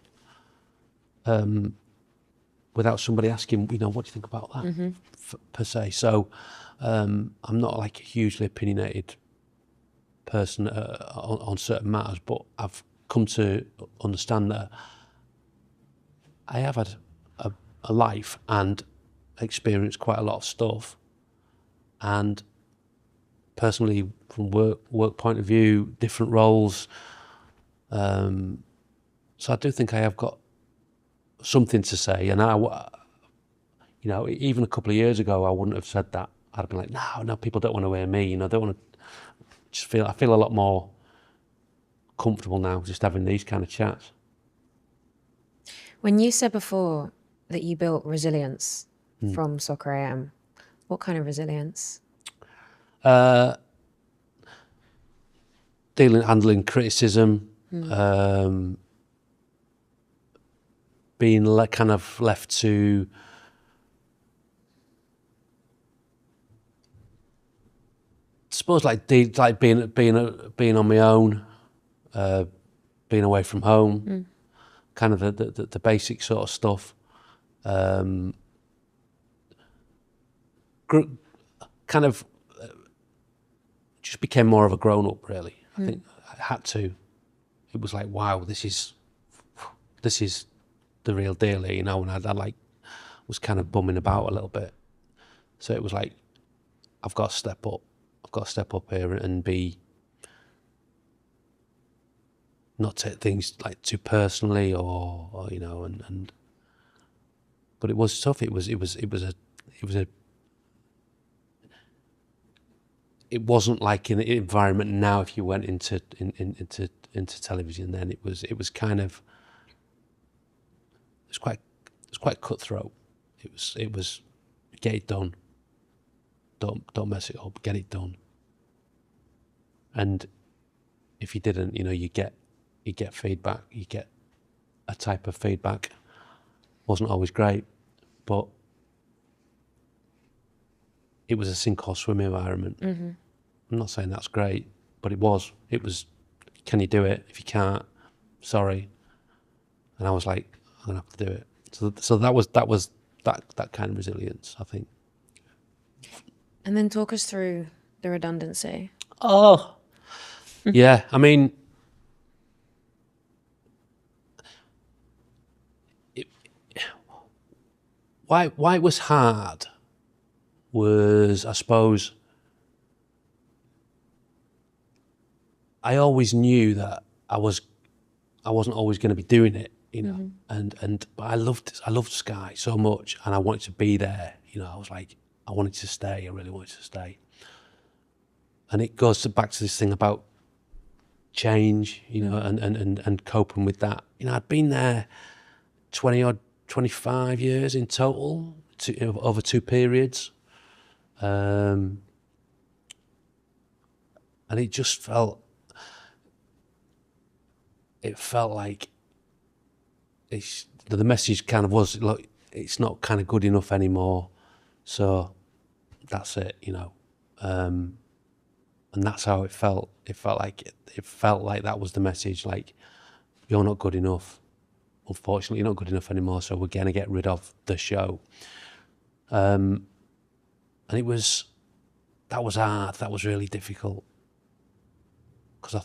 without somebody asking, what do you think about that, per se. So I'm not like a hugely opinionated person on certain matters, but I've come to understand that I have had a life and experienced quite a lot of stuff, and personally, from work point of view, different roles. So I do think I have got something to say, and even a couple of years ago, I wouldn't have said that. I'd have been like, no, people don't want to hear me. They want to. I feel a lot more comfortable now, just having these kind of chats. When you said before that you built resilience from Soccer AM. What kind of resilience? Handling criticism, being kind of left to suppose like being on my own, being away from home, kind of the basic sort of stuff. Kind of just became more of a grown up, really. I think I had to. It was like, wow, this is the real deal here, you know. And I like was kind of bumming about a little bit, so it was like, I've got to step up. I've got to step up here and be, not take things like too personally or you know, and but it was tough. It wasn't like in the environment now. If you went into television, then it was kind of, it's quite cutthroat. It was get it done. Don't mess it up. Get it done. And if you didn't, you know, you get feedback. You get a type of feedback. Wasn't always great, but it was a sink or swim environment. I'm not saying that's great, but it was. Can you do it? If you can't, sorry. And I was like, I'm gonna have to do it. So that was that kind of resilience, I think. And then talk us through the redundancy. Oh, yeah. I mean, why it was hard was, I suppose, I always knew that I wasn't always going to be doing it, you know. But I loved Sky so much, and I wanted to be there. You know, I was like, I wanted to stay. I really wanted to stay. And it goes back to this thing about change, you know, and coping with that. You know, I'd been there 25 years in total, over 2 periods. And it just felt like the message kind of was, look, it's not kind of good enough anymore, so that's it, you know. And that's how it felt. It felt like that was the message, like, you're not good enough. Unfortunately, you're not good enough anymore, so we're going to get rid of the show. And that was hard. That was really difficult, because I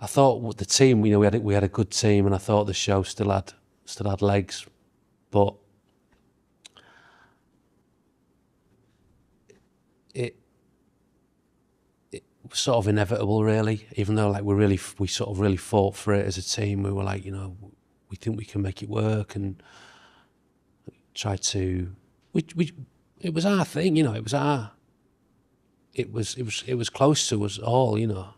thought with the team, you know, we had a good team, and I thought the show still had legs, but it was sort of inevitable, really. Even though like we sort of really fought for it as a team. We were like, you know, we think we can make it work, and try to. It was our thing, you know. It was close to us all, you know.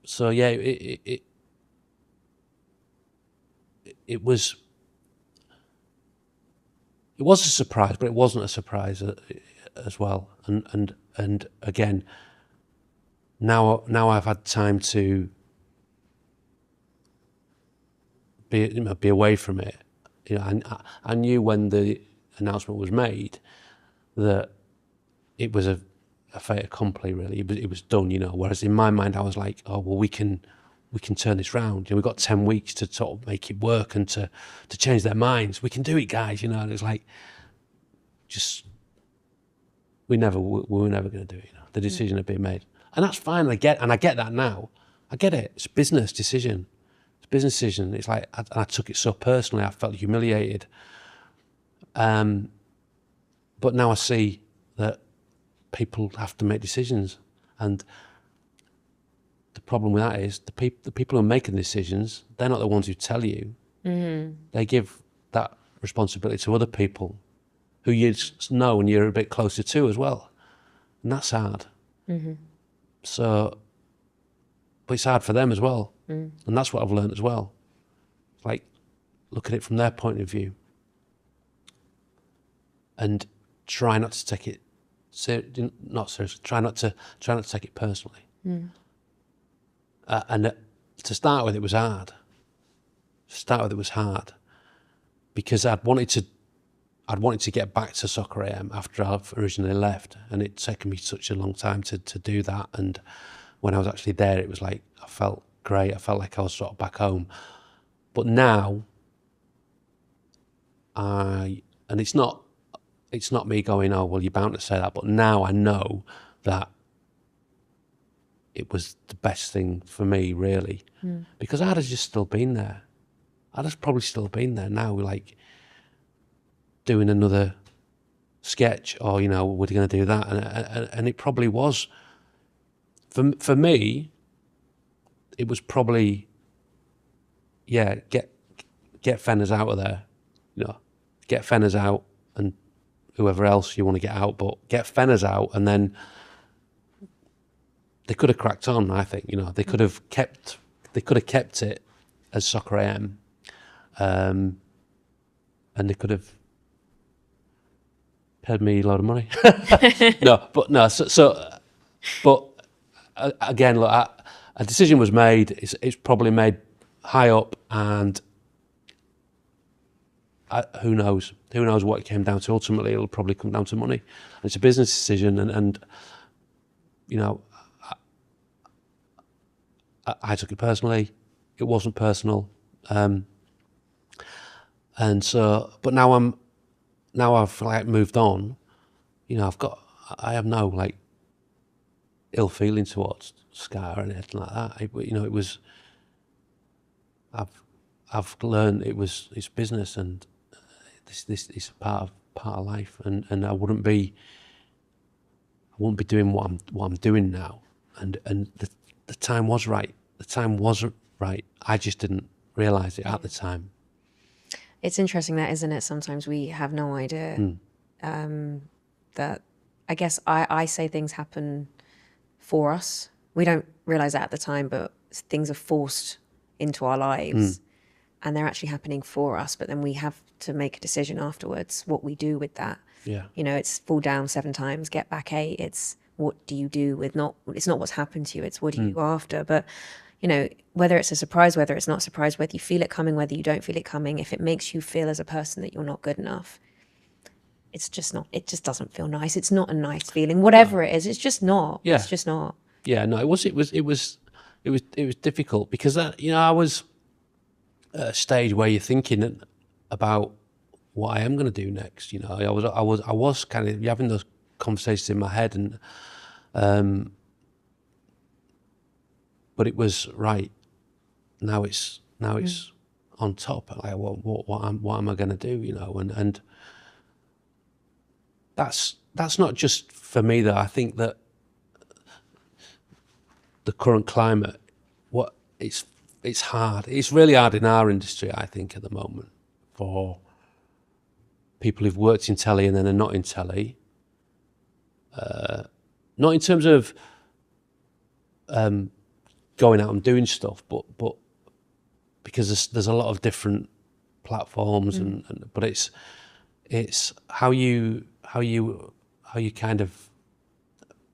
So yeah, it was a surprise, but it wasn't a surprise as well. And again, now I've had time to be away from it. You know, I knew when the announcement was made that it was a fait accompli, really. It was done, you know. Whereas in my mind, I was like, oh well, we can turn this round. You know, we've got 10 weeks to sort of make it work and to change their minds. We can do it, guys. You know, and it's like, just we were never going to do it. You know, the decision had been made, and that's fine. I get that now. I get it. It's a business decision. It's a business decision. It's like I took it so personally. I felt humiliated. But now I see that people have to make decisions, and the problem with that is the people who are making the decisions, they're not the ones who tell you. They give that responsibility to other people who you know and you're a bit closer to as well, and that's hard. So, but it's hard for them as well. And that's what I've learned as well. Like, look at it from their point of view and try not to take it not seriously. Try not to take it personally. And to start with, it was hard. Because I'd wanted to get back to Soccer AM after I've originally left, and it's taken me such a long time to do that. And when I was actually there, it was like I felt great. I felt like I was sort of back home. But now, and it's not me going, oh well, you're bound to say that. But now I know that it was the best thing for me, really, because I'd have just still been there. I'd have probably still been there now, like doing another sketch, or we're going to do that, and it probably was for me. It was probably get Fenners out of there, get Fenners out, and whoever else you want to get out, but get Fenners out, and then they could have cracked on. I think they could have kept it as Soccer AM, and they could have paid me a lot of money. But again, look, a decision was made. It's probably made high up, and who knows what it came down to. Ultimately, it'll probably come down to money. And it's a business decision, and I took it personally. It wasn't personal, and so. But now I've like moved on. I have no like ill feeling towards Sky or anything like that. It was. I've learned it's business, and this is part of life, and I wouldn't be doing what I'm doing now, and the time was right. The time wasn't right. I just didn't realise it at the time. It's interesting that, isn't it? Sometimes we have no idea that, I guess I say things happen for us. We don't realise that at the time, but things are forced into our lives and they're actually happening for us. But then we have to make a decision afterwards what we do with that. Yeah. It's fall down 7 times, get back 8. It's what do you do with it's not what's happened to you, it's what do you do after. But whether it's a surprise, whether it's not a surprise, whether you feel it coming, whether you don't feel it coming, if it makes you feel as a person that you're not good enough, it just doesn't feel nice. It's not a nice feeling. Whatever it is, it's just not. Yeah. It's just not. Yeah, no, it was difficult because I was at a stage where you're thinking about what I am going to do next. I was kind of having those conversations in my head, and but it was right. Now it's on top. Like what am I going to do? And that's not just for me though. I think that the current climate, it's hard. It's really hard in our industry, I think, at the moment, for people who've worked in telly and then are not in telly. Not in terms of going out and doing stuff, but because there's a lot of different platforms, but it's how you kind of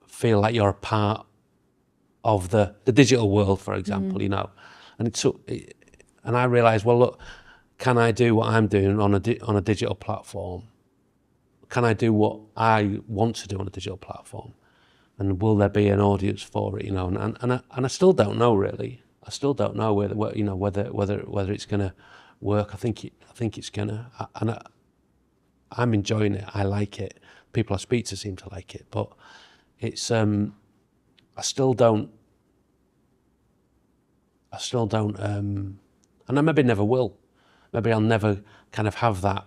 feel like you're a part of the digital world, for example, and I realised, well, look, can I do what I'm doing on a digital platform? Can I do what I want to do on a digital platform? And will there be an audience for it? And I still don't know really. I still don't know whether it's going to work. I think it's gonna, and I'm enjoying it. I like it. People I speak to seem to like it, but it's I still don't, and I maybe never will. Maybe I'll never kind of have that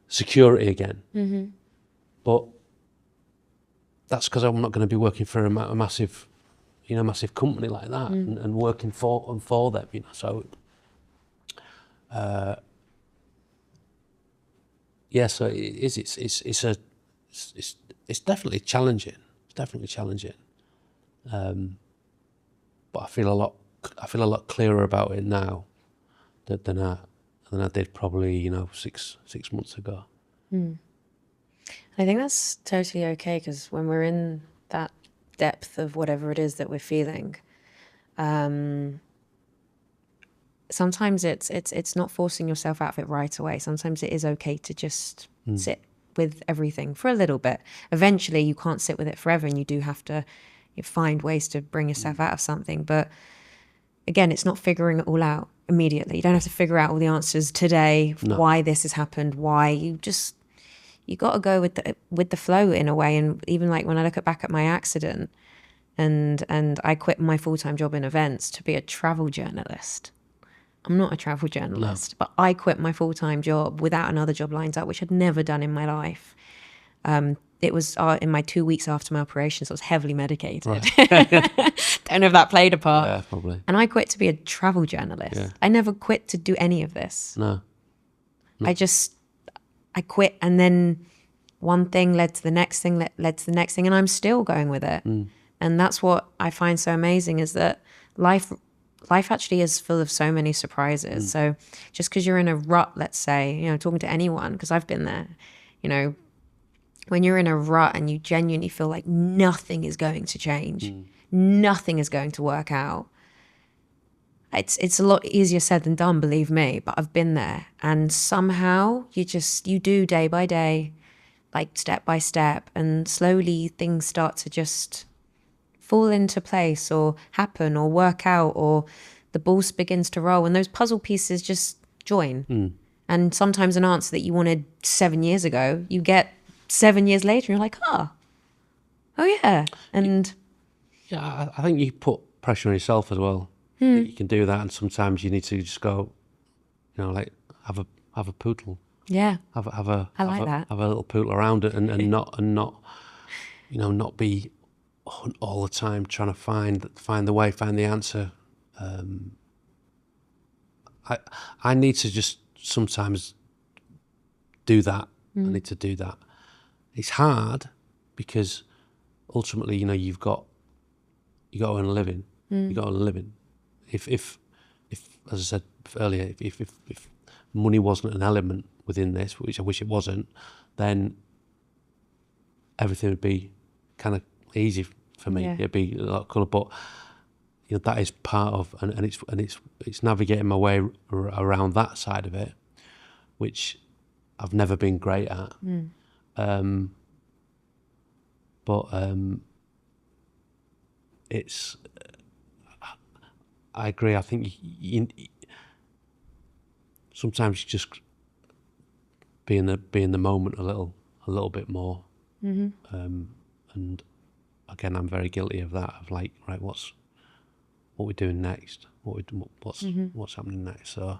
security again. Mm-hmm. But that's because I'm not going to be working for a massive company like that and working for them. So so it's definitely challenging. It's definitely challenging. But I feel a lot clearer about it now than I did probably 6 months ago. I think that's totally okay, because when we're in that depth of whatever it is that we're feeling, sometimes it's not forcing yourself out of it right away. Sometimes it is okay to just sit with everything for a little bit. Eventually, you can't sit with it forever, and you do have to find ways to bring yourself out of something. But again, it's not figuring it all out immediately. You don't have to figure out all the answers today, why this has happened, why. You got to go with the flow in a way. And even like when I look back at my accident, and I quit my full-time job in events to be a travel journalist. I'm not a travel journalist, but I quit my full-time job without another job lined up, which I'd never done in my life. It was in my 2 weeks after my operation, so I was heavily medicated. Right. Don't know if that played a part. Yeah, probably. And I quit to be a travel journalist. Yeah. I never quit to do any of this. No. I quit, and then one thing led to the next thing, led to the next thing, and I'm still going with it. And that's what I find so amazing, is that life actually is full of so many surprises. So just because you're in a rut, let's say, talking to anyone, because I've been there, when you're in a rut and you genuinely feel like nothing is going to change, nothing is going to work out, it's a lot easier said than done, believe me, but I've been there. And somehow you do day by day, like step by step, and slowly things start to just fall into place or happen or work out, or the ball begins to roll, and those puzzle pieces just join. And sometimes an answer that you wanted 7 years ago, you get 7 years later, and you're like, oh yeah. And yeah, I think you put pressure on yourself as well. You can do that, and sometimes you need to just go, like have a poodle. Yeah, have a that. Have a little poodle around it, and not not be all the time trying to find the way, find the answer. I need to just sometimes do that. I need to do that. It's hard because ultimately, you've got to earn a living. You got to earn a living. If as I said earlier, if money wasn't an element within this, which I wish it wasn't, then everything would be kind of easy for me. Yeah. It'd be a lot cooler, but that is part of, and it's navigating my way around that side of it, which I've never been great at. But it's. I agree. I think sometimes you just be in the moment a little bit more. And again, I'm very guilty of that. Of like, right, what we're doing next? What's happening next? So,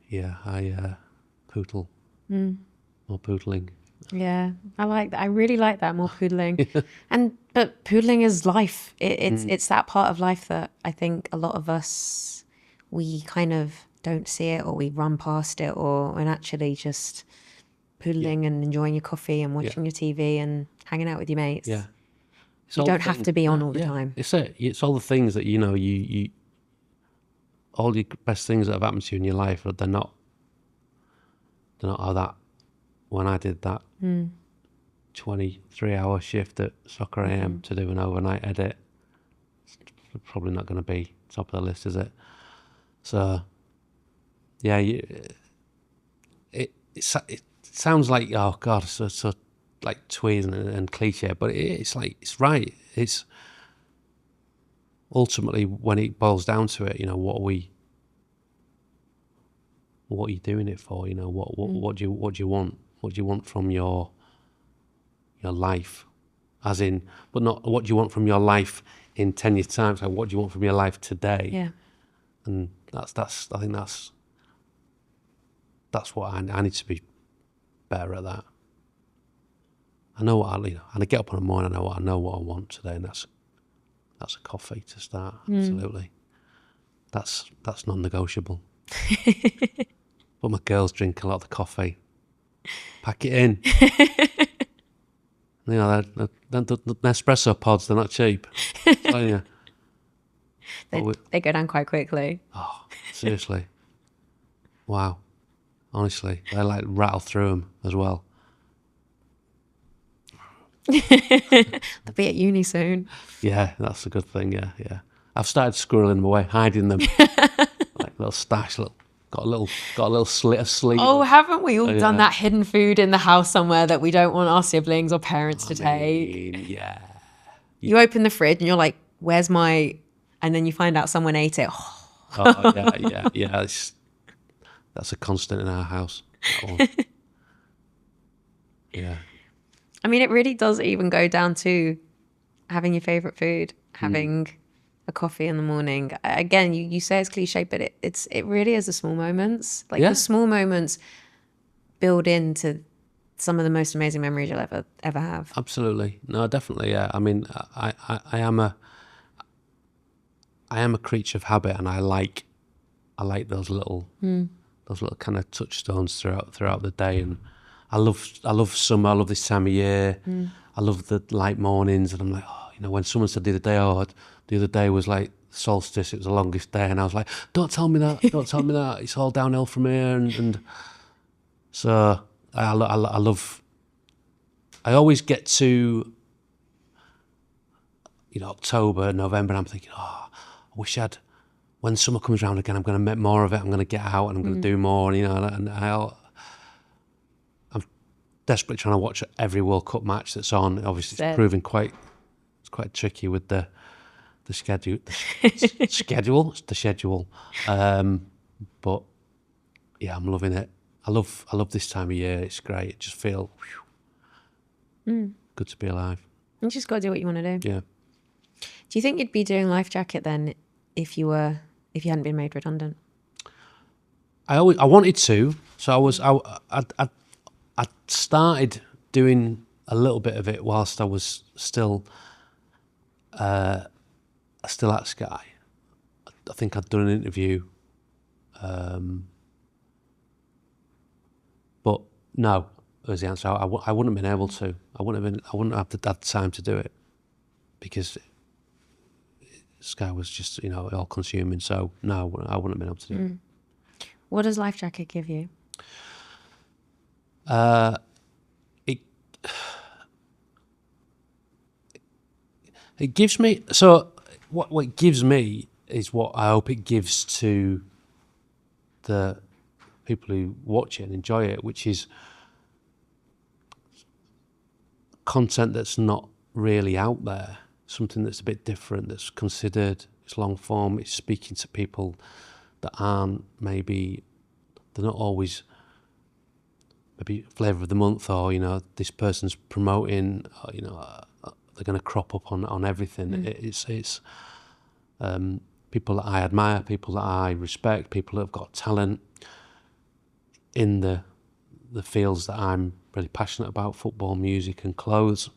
yeah, I poodle, more poodling. Yeah, I like that. I really like that, more poodling. But poodling is life. It's that part of life that I think a lot of us, we kind of don't see it, or we run past it, or when actually just poodling and enjoying your coffee and watching your TV and hanging out with your mates. Yeah, you don't have to be on all the time. It's all the things that you all the best things that have happened to you in your life, but they're not all that. When I did that 23-hour shift at Soccer AM to do an overnight edit, it's probably not going to be top of the list, is it? So, yeah, it sounds like, oh God, so like twee and cliche, but it's like, it's right. It's ultimately, when it boils down to it, what are you doing it for? What do you want? What do you want from your life? As in, but not what do you want from your life in 10 years' time? So what do you want from your life today? Yeah. And I think that's what I need to be better at that. I know what and I get up in the morning, I know what I want today, and that's a coffee to start. Absolutely. That's non-negotiable. But my girls drink a lot of the coffee. Pack it in. You know, the Nespresso pods, they're not cheap. So, yeah. They go down quite quickly. Oh, seriously. Wow. Honestly, they like rattle through them as well. They'll be at uni soon. Yeah, that's a good thing. Yeah, yeah. I've started squirreling them away, hiding them, like little stash. Got a little slit of sleeve. Oh, haven't we all done that hidden food in the house somewhere that we don't want our siblings or parents to take? Yeah. You open the fridge and you're like, "Where's my?" And then you find out someone ate it. Oh, yeah. That's a constant in our house. Yeah. I mean, it really does even go down to having your favorite food, having a coffee in the morning. Again, you say it's cliche, but it really is the small moments. Like the small moments build into some of the most amazing memories you'll ever have. Absolutely. No, definitely. Yeah. I mean, I am a creature of habit, and I like those little kind of touchstones throughout the day. And I love summer. I love this time of year. I love the light mornings, and I'm like, oh, you know, when someone said the other day was like solstice, it was the longest day, and I was like, don't tell me that, it's all downhill from here, and so I love. I always get to, you know, October, November, and I'm thinking, oh, I wish when summer comes around again, I'm going to make more of it. I'm going to get out and I'm going to do more, you know, and I'm desperately trying to watch every World Cup match that's on. Obviously, it's proving quite tricky with the schedule. The schedule. But yeah, I'm loving it. I love this time of year. It's great. It just feels good to be alive. You just got to do what you want to do. Yeah. Do you think you'd be doing LifeJacket then if you hadn't been made redundant? I wanted to. So I started doing a little bit of it whilst I was still at Sky. I think I'd done an interview, but no was the answer. I wouldn't have been able to. I wouldn't have had time to do it because Sky was just, you know, all consuming. So no, I wouldn't have been able to do it. What does LifeJacket give you? It gives me, so what it gives me is what I hope it gives to the people who watch it and enjoy it, which is content that's not really out there, something that's a bit different, that's considered, it's long form, it's speaking to people that aren't maybe, they're not always maybe flavour of the month, or, you know, this person's promoting, you know, they're going to crop up on everything. It's people that I admire, people that I respect, people that have got talent in the fields that I'm really passionate about: football, music, and clothes.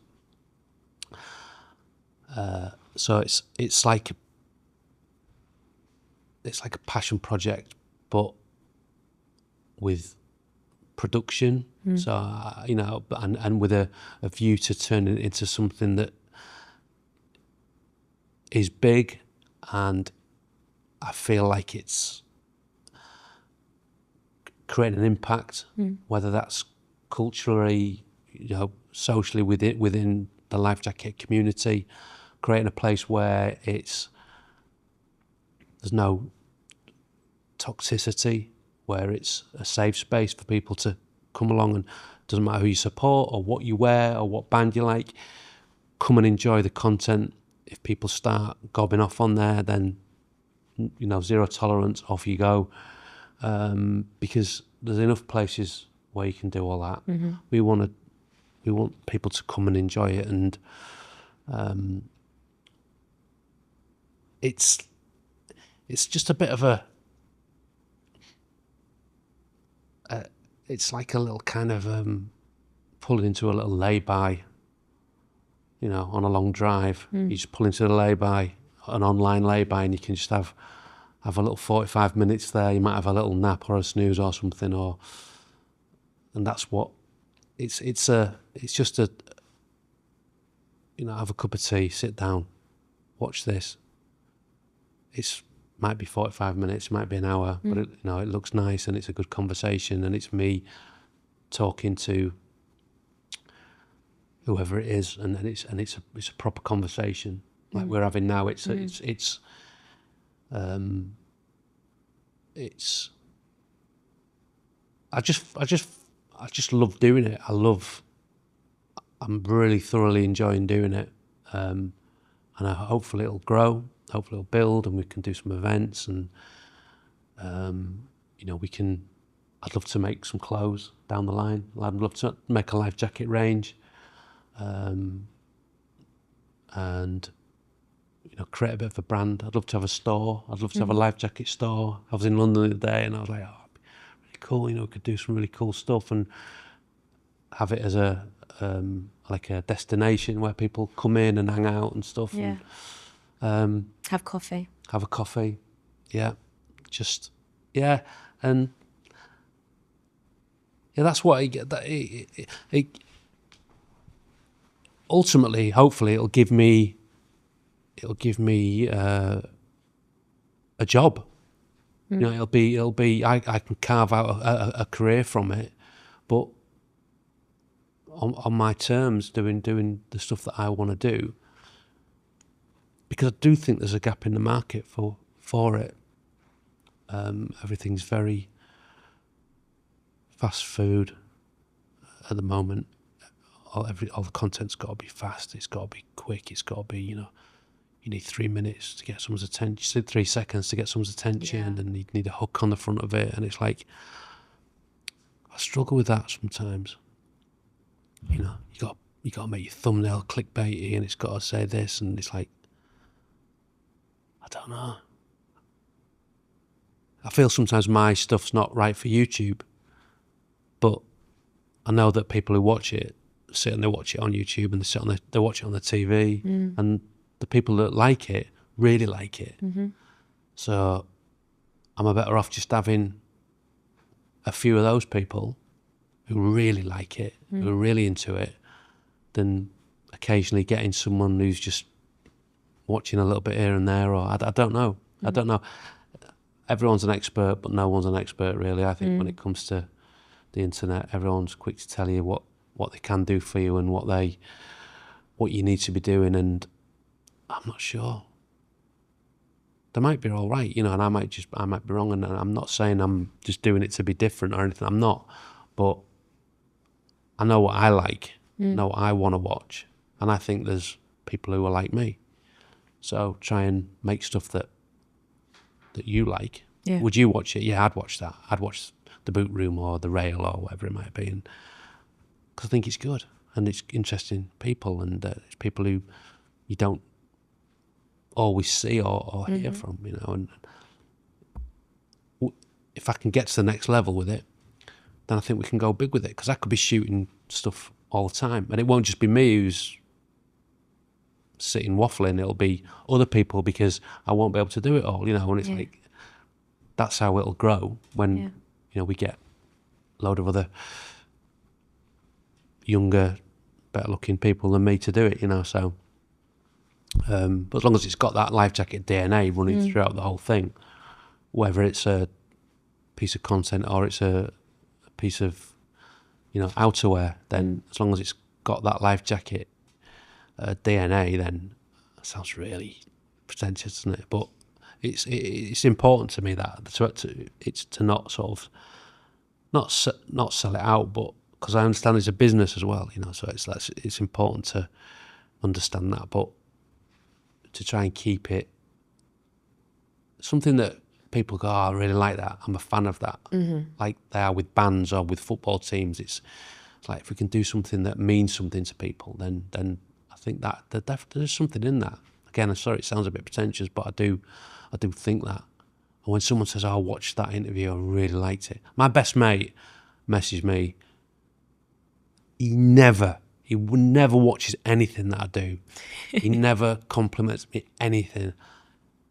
So it's like a passion project, but with production. So you know, and with a view to turn it into something that is big, and I feel like it's creating an impact, whether that's culturally, you know, socially within the LifeJacket community, creating a place where there's no toxicity, where it's a safe space for people to come along, and it doesn't matter who you support or what you wear or what band you like, come and enjoy the content. If people start gobbing off on there, then, you know, zero tolerance, off you go, because there's enough places where you can do all that. We want people to come and enjoy it, and it's just a bit of it's like a little kind of pulling into a little lay-by, you know, on a long drive. You just pull into the lay-by, an online lay-by, and you can just have a little 45 minutes there. You might have a little nap or a snooze or something, and that's what it's just a have a cup of tea, sit down, watch this. It's might be 45 minutes, might be an hour, but it looks nice and it's a good conversation, and it's me talking to whoever it is, and it's a proper conversation like we're having now. It's I just love doing it. I'm really thoroughly enjoying doing it, and hopefully it'll grow. Hopefully it'll build, and we can do some events, and I'd love to make some clothes down the line. I'd love to make a life jacket range, and create a bit of a brand. I'd love to have a store. I'd love to have a life jacket store. I was in London the other day, and I was like, oh, it'd be really cool. We could do some really cool stuff and have it as a like a destination where people come in and hang out and stuff. Yeah. And, have coffee. Have a coffee. Yeah. And that's what it ultimately, hopefully, it'll give me a job. It'll be I can carve out a career from it, but on my terms, doing the stuff that I want to do, because I do think there's a gap in the market for it. Everything's very fast food at the moment. All the content's got to be fast. It's got to be quick. It's got to be, you need 3 minutes to get someone's attention, 3 seconds to get someone's attention, and you need a hook on the front of it. And it's like, I struggle with that sometimes. You got to make your thumbnail clickbaity, and it's got to say this, and it's like, I don't know. I feel sometimes my stuff's not right for YouTube, but I know that people who watch it sit and they watch it on YouTube, and they watch it on the TV, and the people that like it really like it. So I'm a better off just having a few of those people who really like it, who are really into it, than occasionally getting someone who's just watching a little bit here and there, or I don't know. I don't know. Everyone's an expert, but no one's an expert really. I think when it comes to the internet, everyone's quick to tell you what they can do for you and what you need to be doing, and I'm not sure. They might be all right, and I might be wrong, and I'm not saying I'm just doing it to be different or anything. I'm not, but I know what I like, know what I want to watch, and I think there's people who are like me. So try and make stuff that you like. Yeah. Would you watch it? Yeah, I'd watch that. I'd watch The Boot Room or The Rail or whatever it might be, because I think it's good and it's interesting people, and it's people who you don't always see or hear from, and if I can get to the next level with it, then I think we can go big with it, because I could be shooting stuff all the time, and it won't just be me who's sitting waffling, it'll be other people, because I won't be able to do it all, and it's like, that's how it'll grow when we get a load of other younger, better looking people than me to do it, so but as long as it's got that life jacket DNA running throughout the whole thing, whether it's a piece of content or it's a piece of outerwear, then as long as it's got that life jacket DNA, then that sounds really pretentious, doesn't it? But it's important to me that to not sort of not sell it out, but because I understand it's a business as well, so it's important to understand that, but to try and keep it something that people go, oh, I really like that, I'm a fan of that, like they are with bands or with football teams. It's like, if we can do something that means something to people, then I think that there's something in that. Again, I'm sorry, it sounds a bit pretentious, but I do think that. And when someone says, oh, I watched that interview, I really liked it. My best mate messaged me. He never watches anything that I do. He never compliments me anything.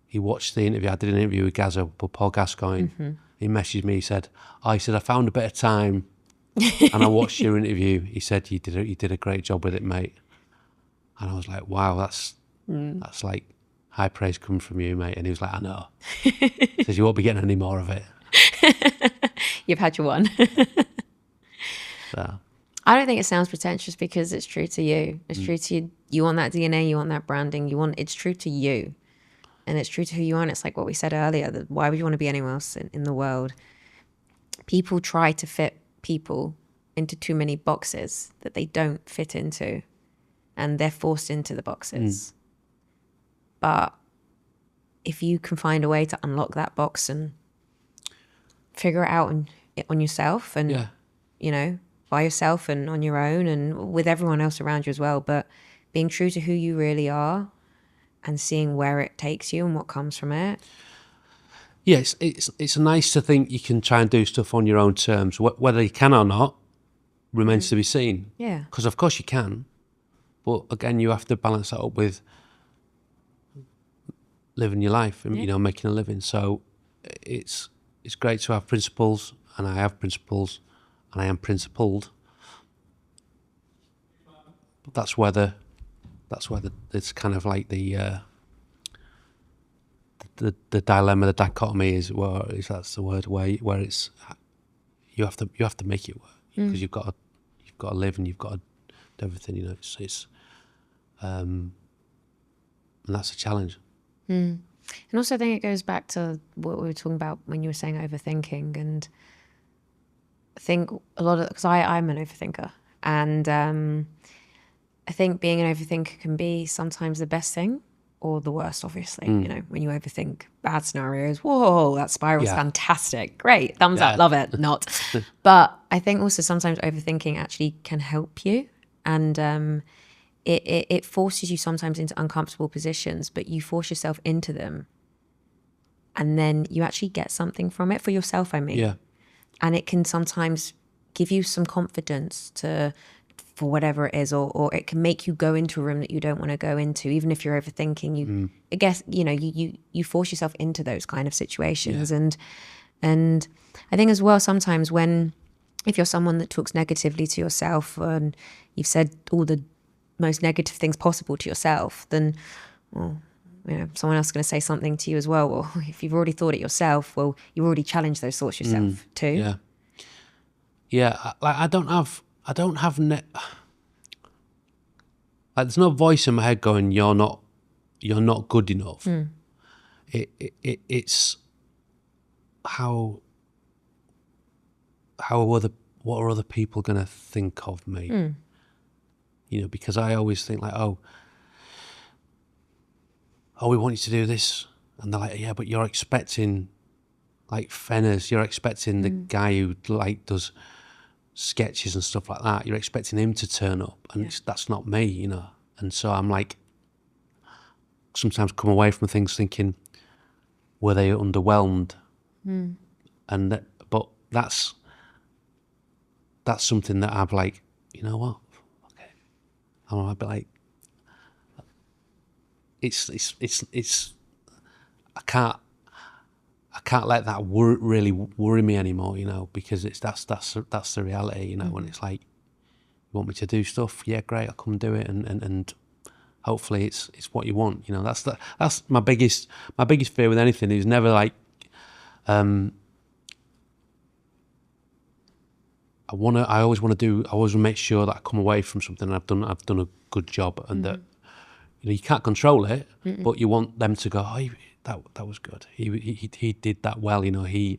He watched the interview. I did an interview with Paul Gascoigne. He messaged me. He said, I found a bit of time, and I watched your interview. He said, you did a great job with it, mate. And I was like, wow, that's like high praise coming from you, mate. And he was like, I know. He says, you won't be getting any more of it. You've had your one. So, I don't think it sounds pretentious because it's true to you. It's true to you. You want that DNA, you want that branding, it's true to you. And it's true to who you are. And it's like what we said earlier, that why would you want to be anywhere else in the world? People try to fit people into too many boxes that they don't fit into. And they're forced into the boxes. But if you can find a way to unlock that box and figure it out on yourself and, you know, by yourself and on your own and with everyone else around you as well, but being true to who you really are and seeing where it takes you and what comes from it. Yes, it's nice to think you can try and do stuff on your own terms. Whether you can or not remains to be seen. Yeah. Because of course you can. But again, you have to balance that up with living your life and, you know, making a living. So it's great to have principles, and I have principles, and I am principled. But that's where it's kind of like the dilemma, the dichotomy is, well, is that's the word, where it's you have to make it work because you've got to live and you've got to do everything, you know. It's and that's a challenge. And also I think it goes back to what we were talking about when you were saying overthinking, and I think a lot of, because I'm an overthinker, and I think being an overthinker can be sometimes the best thing or the worst, obviously. You know, when you overthink bad scenarios, whoa, that spiral's fantastic, great, thumbs up, love it. Not. But I think also sometimes overthinking actually can help you, and it forces you sometimes into uncomfortable positions, but you force yourself into them, and then you actually get something from it for yourself, I mean. And it can sometimes give you some confidence for whatever it is, or it can make you go into a room that you don't want to go into, even if you're overthinking. I guess, you know, you force yourself into those kind of situations. And I think as well, sometimes if you're someone that talks negatively to yourself and you've said all the most negative things possible to yourself, then, well, you know, someone else is going to say something to you as well. Well, if you've already thought it yourself, well, you've already challenged those thoughts yourself too. I don't have like, there's no voice in my head going, you're not good enough. It's what are other people going to think of me? You know, because I always think like, oh, we want you to do this. And they're like, yeah, but you're expecting like Fenners, you're expecting the guy who like does sketches and stuff like that, you're expecting him to turn up, and that's not me, you know. And so I'm like, sometimes come away from things thinking, were they underwhelmed? But that's something that I've like, you know what? Okay, I'd be like, it's I can't let that really worry me anymore, you know, because that's the reality, you know. When it's like, you want me to do stuff, yeah, great, I'll come do it, and hopefully it's what you want, you know. That's my biggest fear with anything is never like, I always want to make sure that I come away from something and I've done a good job, and that, you know, you can't control it, but you want them to go, oh, that was good. He did that well, you know. He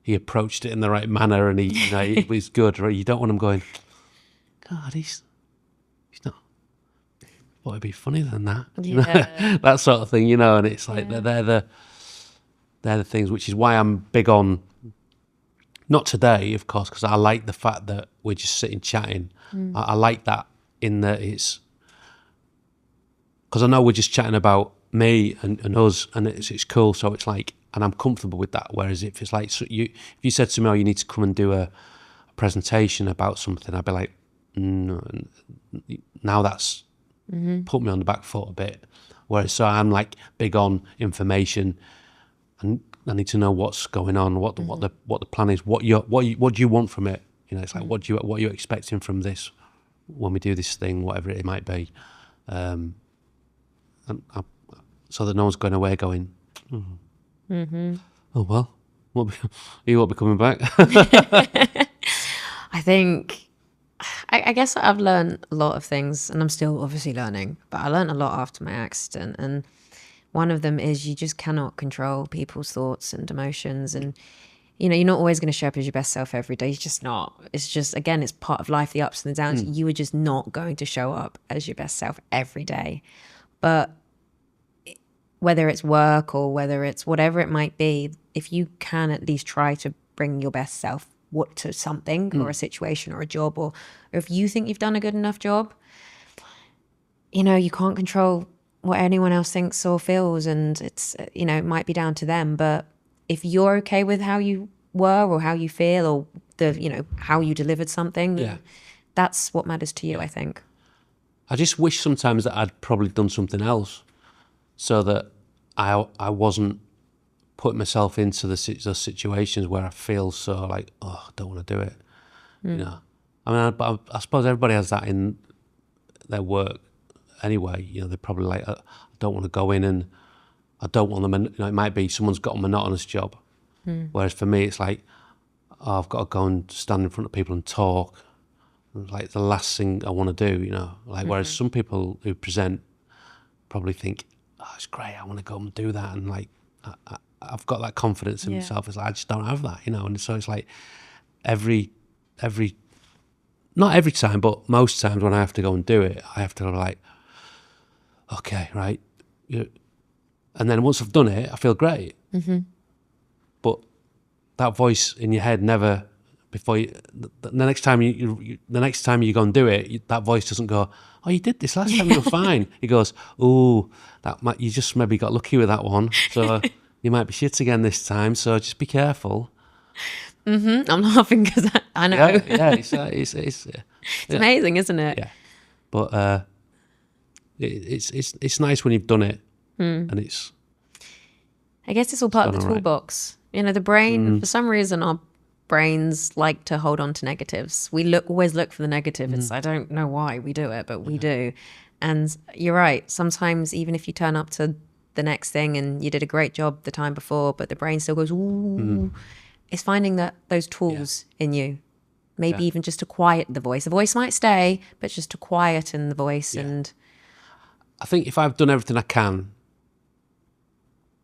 approached it in the right manner, and it was good. Right? You don't want him going, God, he's not. Thought it'd be funnier than that, you know? That sort of thing, you know. And it's like they're the things, which is why I'm big on. Not today, of course, because I like the fact that we're just sitting chatting. I like that in that it's because I know we're just chatting about me and us, and it's cool. So it's like, and I'm comfortable with that. Whereas if it's like, so if you said to me, oh, you need to come and do a presentation about something, I'd be like, no. Now that's put me on the back foot a bit. Whereas so I'm like big on information, and I need to know what's going on, what the plan is, what do you want from it? You know, it's like what are you expecting from this when we do this thing, whatever it might be. and so that no one's going away going, oh well, you won't be coming back. I think, I guess I've learned a lot of things, and I'm still obviously learning, but I learned a lot after my accident. And one of them is you just cannot control people's thoughts and emotions. And, you know, you're not always going to show up as your best self every day. You're just not. It's just, again, it's part of life, the ups and the downs. You are just not going to show up as your best self every day. But whether it's work or whether it's whatever it might be, if you can at least try to bring your best self to something or a situation or a job, or if you think you've done a good enough job, you know, you can't control what anyone else thinks or feels, and it's, you know, it might be down to them. But if you're okay with how you were or how you feel or the, you know, how you delivered something, that's what matters to you, I think. I just wish sometimes that I'd probably done something else so that I wasn't putting myself into those situations where I feel so like, oh, I don't want to do it. You know, I mean, but I suppose everybody has that in their work anyway. You know, they're probably like, I don't want to go in, and I don't want them. You know, it might be someone's got a monotonous job, whereas for me, it's like, oh, I've got to go and stand in front of people and talk. It's like the last thing I want to do. You know, like whereas some people who present probably think, oh, it's great, I want to go and do that, and like I've got that confidence in myself. It's like I just don't have that, you know. And so it's like every not every time, but most times when I have to go and do it, I have to like, okay, right, and then once I've done it, I feel great. But that voice in your head never, before you, the next time you go and do it, that voice doesn't go, oh, you did this last time, you were fine. It goes, oh, you just maybe got lucky with that one, so you might be shit again this time, so just be careful. I'm laughing because I know. It's amazing, isn't it? Yeah, but it's nice when you've done it, and it's. I guess it's all part of the toolbox. Right. You know, the brain, for some reason, our brains like to hold on to negatives. We always look for the negative. I don't know why we do it, but we do. And you're right. Sometimes even if you turn up to the next thing and you did a great job the time before, but the brain still goes, ooh. It's finding those tools in you. Maybe even just to quiet the voice. The voice might stay, but just to quieten the voice. And I think if I've done everything I can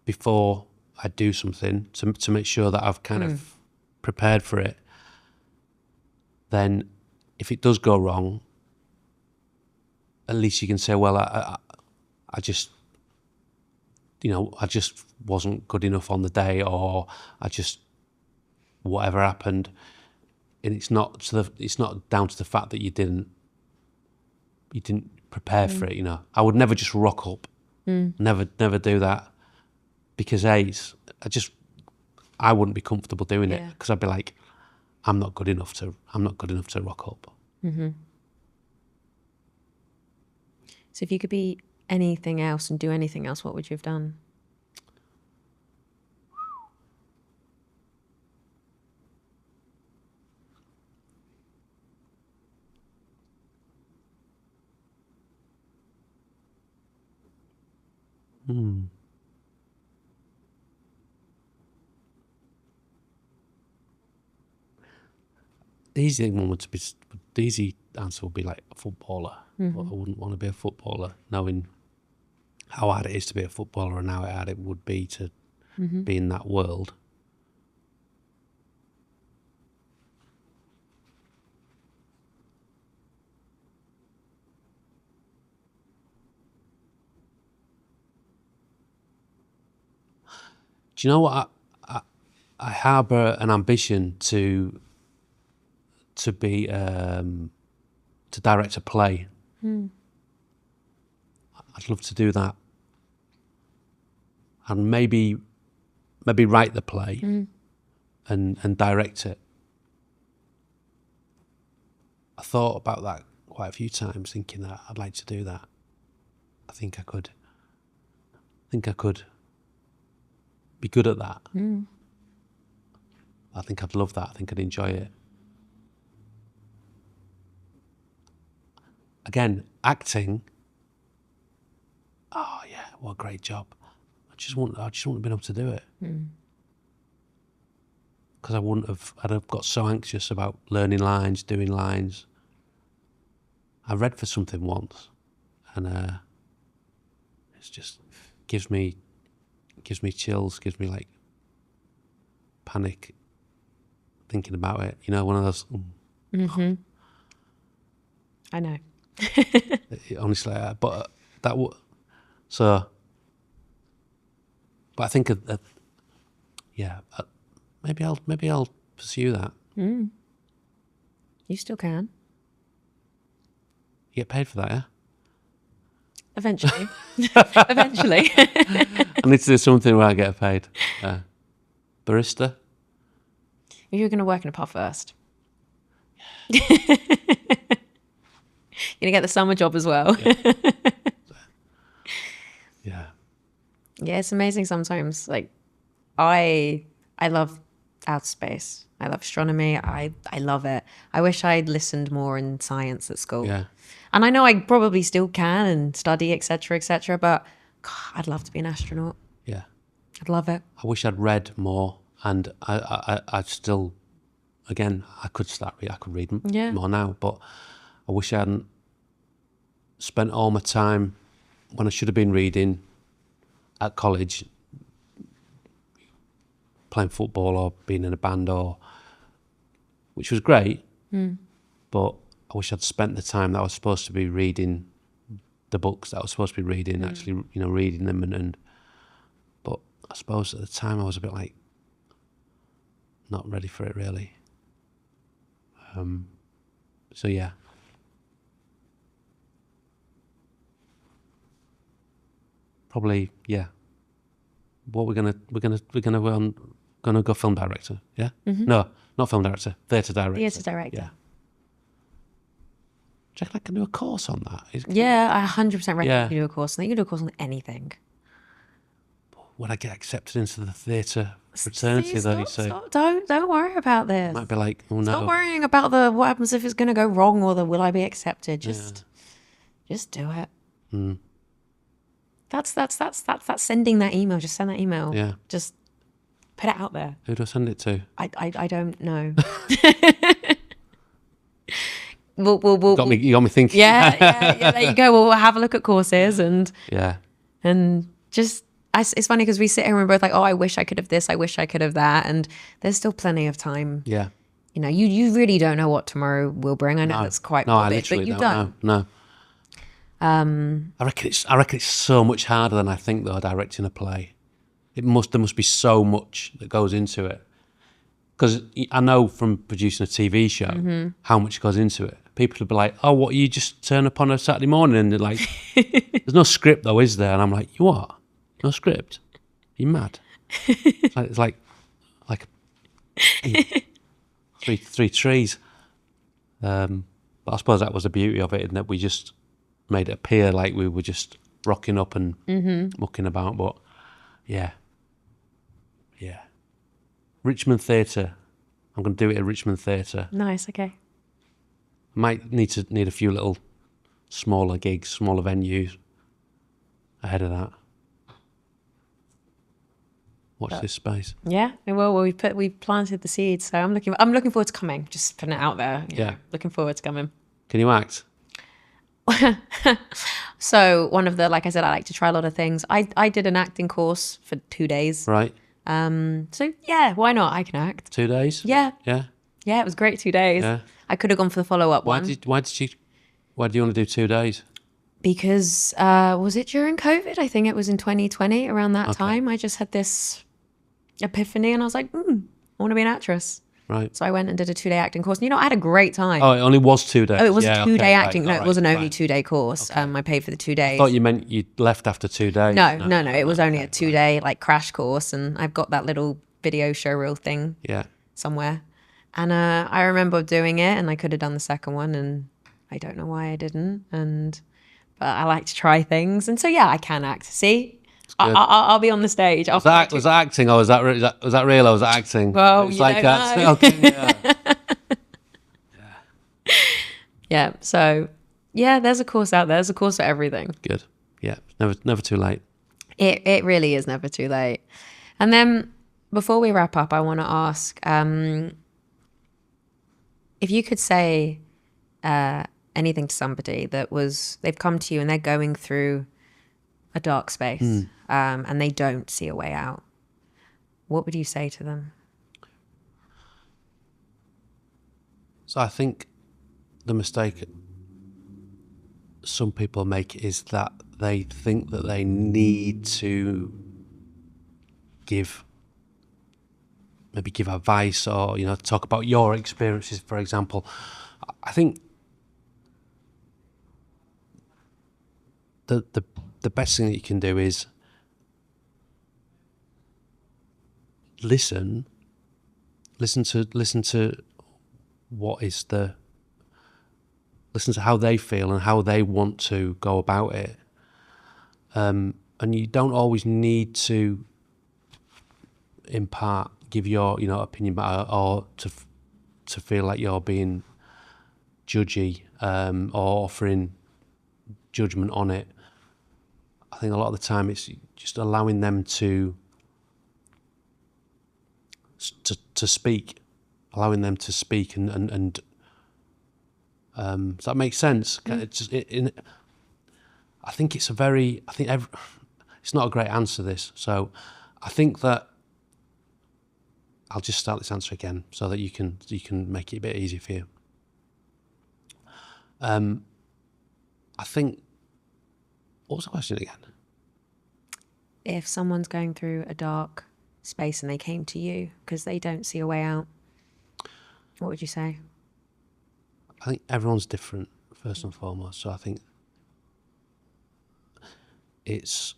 before I do something to make sure that I've kind of prepared for it, then if it does go wrong, at least you can say, well, I just, you know, I just wasn't good enough on the day, or I just, whatever happened, and it's not down to the fact that you didn't prepare for it. You know, I would never just rock up, never do that, because I wouldn't be comfortable doing it, because I'd be like, I'm not good enough to rock up. So if you could be anything else and do anything else, what would you have done? The easy answer would be like a footballer. But I wouldn't want to be a footballer, knowing how hard it is to be a footballer and how hard it would be to be in that world. Do you know what? I harbour an ambition to be to direct a play. I'd love to do that, and maybe write the play and direct it. I thought about that quite a few times, thinking that I'd like to do that. I think I could be good at that. I think I'd love that. I think I'd enjoy it. Again, acting, oh yeah, what a great job. I just wouldn't have been able to do it. Because I'd have got so anxious about learning lines, doing lines. I read for something once, and it's just gives me chills, gives me like panic thinking about it. You know, one of those. I know. Honestly, but so. But I think, maybe I'll pursue that. You still can. You get paid for that, yeah? Eventually. Eventually. I need to do something where I get paid. Barista. You're going to work in a pub first. You're going to get the summer job as well. Yeah. Yeah, it's amazing sometimes. Like, I love outer space. I love astronomy. I love it. I wish I'd listened more in science at school. Yeah. And I know I probably still can and study, etc., but God, I'd love to be an astronaut. Yeah. I'd love it. I wish I'd read more, and I still, again, I could read more now, but I wish I hadn't spent all my time when I should have been reading at college, playing football or being in a band, which was great, but I wish I'd spent the time that I was supposed to be reading the books that I was supposed to be reading, actually, reading them, and but I suppose at the time I was a bit like not ready for it really. So yeah. Probably, yeah. What we're gonna go film director, yeah? No, not film director, theatre director. Theatre director. Yeah. Do you reckon I can do a course on that? Yeah, I 100% reckon you can do a course. I think you can do a course on anything. Would I get accepted into the theatre fraternity though? You say? Stop, don't worry about this. Might be like, oh no. Stop worrying about what happens if it's going to go wrong or will I be accepted. Just do it. That's sending that email. Just send that email. Yeah. Just put it out there. Who do I send it to? I don't know. You got me thinking. Yeah. There you go. We'll have a look at courses and just. It's funny because we sit here and we're both like, oh, I wish I could have this. I wish I could have that. And there's still plenty of time. Yeah. You know, you really don't know what tomorrow will bring. I know that's quite morbid, but you don't. No. I reckon it's so much harder than I think though, directing a play. There must be so much that goes into it. Because I know from producing a TV show how much goes into it. People will be like, oh, what, you just turn up on a Saturday morning and they're like, there's no script though, is there? And I'm like, you what? No script? Are you mad? It's like three trees. But I suppose that was the beauty of it, in that we just made it appear like we were just rocking up and mucking about. But yeah. Richmond Theatre. I'm going to do it at Richmond Theatre. Nice, okay. Might need a few little smaller gigs, smaller venues ahead of that. Watch this space. Yeah, well, we've planted the seeds, so I'm looking forward to coming. Just putting it out there. Yeah, looking forward to coming. Can you act? So one of the, like I said, I like to try a lot of things. I did an acting course for 2 days. Right. So yeah, why not? I can act. 2 days. Yeah. Yeah. Yeah, it was great. 2 days. Yeah. I could have gone for the follow-up one. Why do you want to do 2 days? Because was it during COVID? I think it was in 2020. Around that time, I just had this epiphany, and I was like, I want to be an actress. Right. So I went and did a 2-day acting course. And, I had a great time. Oh, it only was 2 days. Oh, it was a 2-day acting. Right, no, it wasn't only a 2-day course. Okay. I paid for the 2 days. I thought you meant you left after 2 days. No. It was only a 2-day like crash course, and I've got that little video showreel thing. Yeah. Somewhere, and I remember doing it, and I could have done the second one, and I don't know why I didn't. But I like to try things, and so yeah, I can act. See. I'll be on the stage. Was that acting, or was that real, or was that acting? Well, it's you like don't know. Okay, yeah. So yeah, there's a course out there. There's a course for everything. Good. Yeah, never too late. It really is never too late. And then before we wrap up, I want to ask, if you could say anything to somebody they've come to you and they're going through a dark space, and they don't see a way out, what would you say to them? So I think the mistake some people make is that they think that they need to give advice, or talk about your experiences, for example. I think the best thing that you can do is listen to what is listen to how they feel and how they want to go about it. And you don't always need to give your opinion, or to feel like you're being judgy, or offering judgment on it. I think a lot of the time it's just allowing them to speak, and does that make sense? I think it's it's not a great answer, this. So I think that I'll just start this answer again so that you can make it a bit easier for you. I think, what was the question again? If someone's going through a dark space and they came to you because they don't see a way out, what would you say? I think everyone's different, first and foremost. So I think it's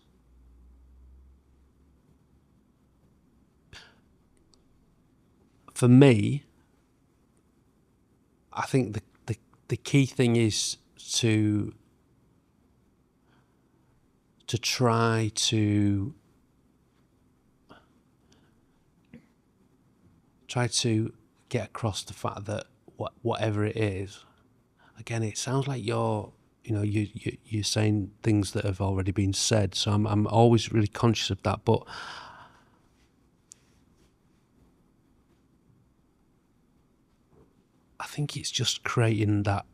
for me, I think the key thing is to try to get across the fact that whatever it is, again, it sounds like you're saying things that have already been said. So I'm always really conscious of that, but I think it's just creating that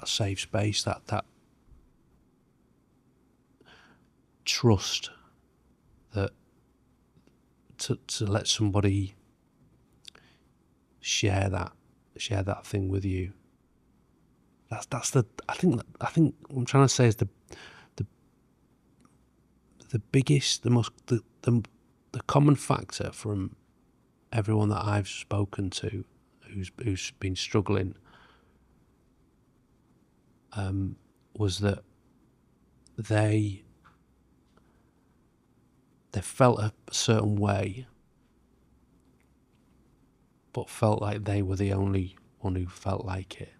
safe space, that trust, that to let somebody share that thing with you. That's the I think what I'm trying to say is the biggest, the common factor from everyone that I've spoken to who's been struggling was that they felt a certain way, but felt like they were the only one who felt like it.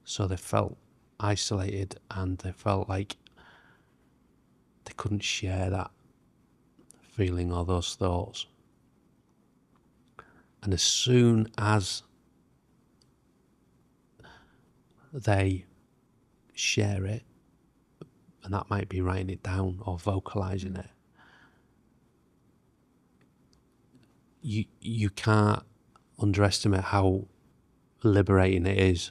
So they felt isolated, and they felt like they couldn't share that feeling or those thoughts. And as soon as they share it, and that might be writing it down or vocalizing it, you can't underestimate how liberating it is,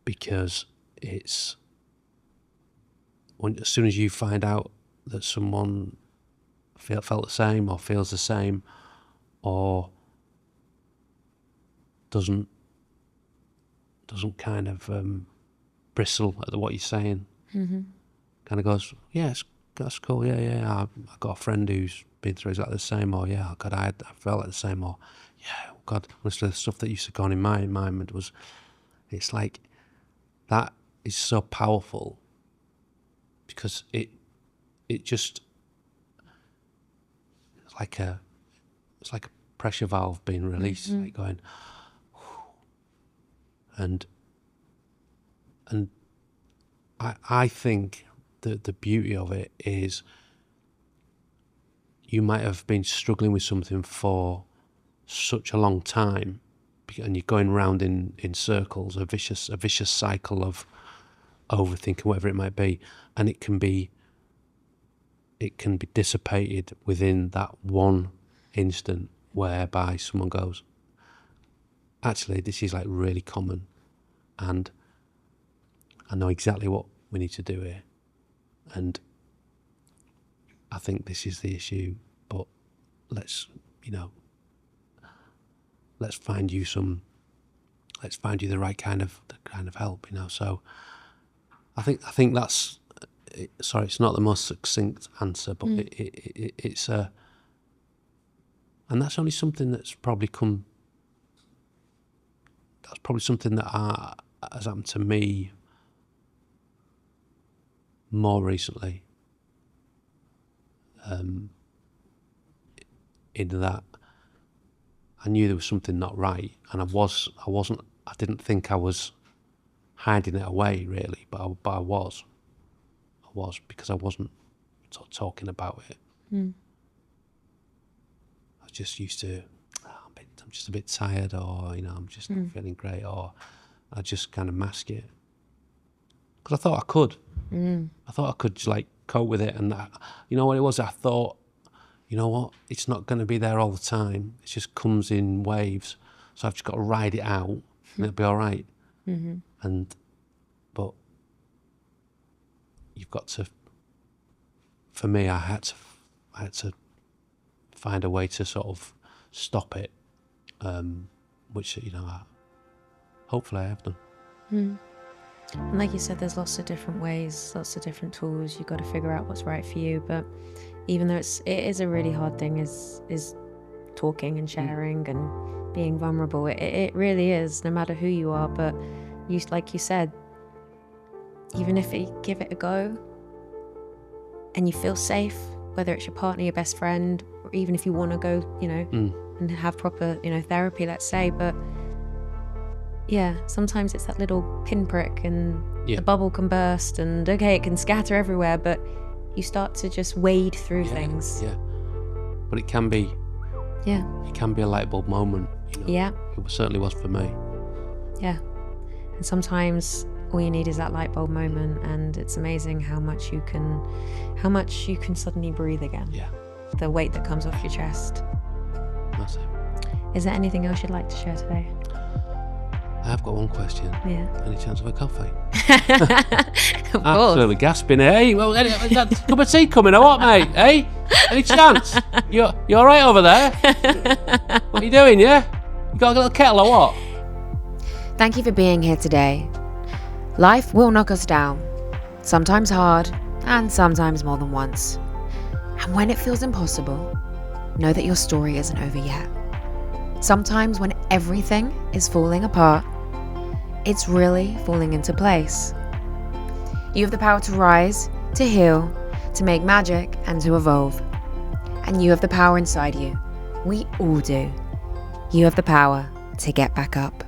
because it's as soon as you find out that someone felt the same or feels the same or doesn't kind of bristle at what you're saying, kind of goes, yeah, that's cool, yeah, I've got a friend who's been through exactly the same, or yeah, God, I felt like the same, or yeah, God, honestly, the stuff that used to go on in my mind was, it's like, that is so powerful, because it just, it's like a pressure valve being released, like going, and I think that the beauty of it is, you might have been struggling with something for such a long time, and you're going round in circles, a vicious cycle of overthinking, whatever it might be, and it can be dissipated within that one instant, whereby someone goes, actually, this is like really common, and I know exactly what we need to do here, and I think this is the issue, but let's find you the right kind of help, so I think that's, sorry, it's not the most succinct answer, but it's and that's only something that's probably something that has happened to me more recently, in that I knew there was something not right, and I didn't think I was hiding it away really, but I was because I wasn't sort of talking about it. I was just used to, I'm just a bit tired, or I'm just not feeling great, or I just kind of mask it because I thought I could. I thought I could just like cope with it, and you know what it was? I thought, you know what? It's not going to be there all the time. It just comes in waves, so I've just got to ride it out, and it'll be all right. But you've got to. For me, I had to find a way to sort of stop it, which hopefully I have done. And like you said, there's lots of different ways, lots of different tools. You've got to figure out what's right for you. But even though it is a really hard thing, is talking and sharing and being vulnerable. It really is, no matter who you are. But like you said, even if you give it a go and you feel safe, whether it's your partner, your best friend, or even if you want to go, and have proper, therapy, let's say. But yeah, sometimes it's that little pinprick, and the bubble can burst, and okay, it can scatter everywhere, but you start to just wade through things. Yeah, but it can be. Yeah. It can be a light bulb moment. Yeah. It certainly was for me. Yeah, and sometimes all you need is that light bulb moment, and it's amazing how much you can suddenly breathe again. Yeah. The weight that comes off your chest. That's it. Is there anything else you'd like to share today? I've got one question. Yeah. Any chance of a coffee? Of course. Absolutely gasping. Hey, well, that cup of tea coming or what, mate? Hey, any chance? You all right over there? What are you doing? Yeah, you got a little kettle or what? Thank you for being here today. Life will knock us down, sometimes hard, and sometimes more than once. And when it feels impossible, know that your story isn't over yet. Sometimes when everything is falling apart, it's really falling into place. You have the power to rise, to heal, to make magic, and to evolve. And you have the power inside you. We all do. You have the power to get back up.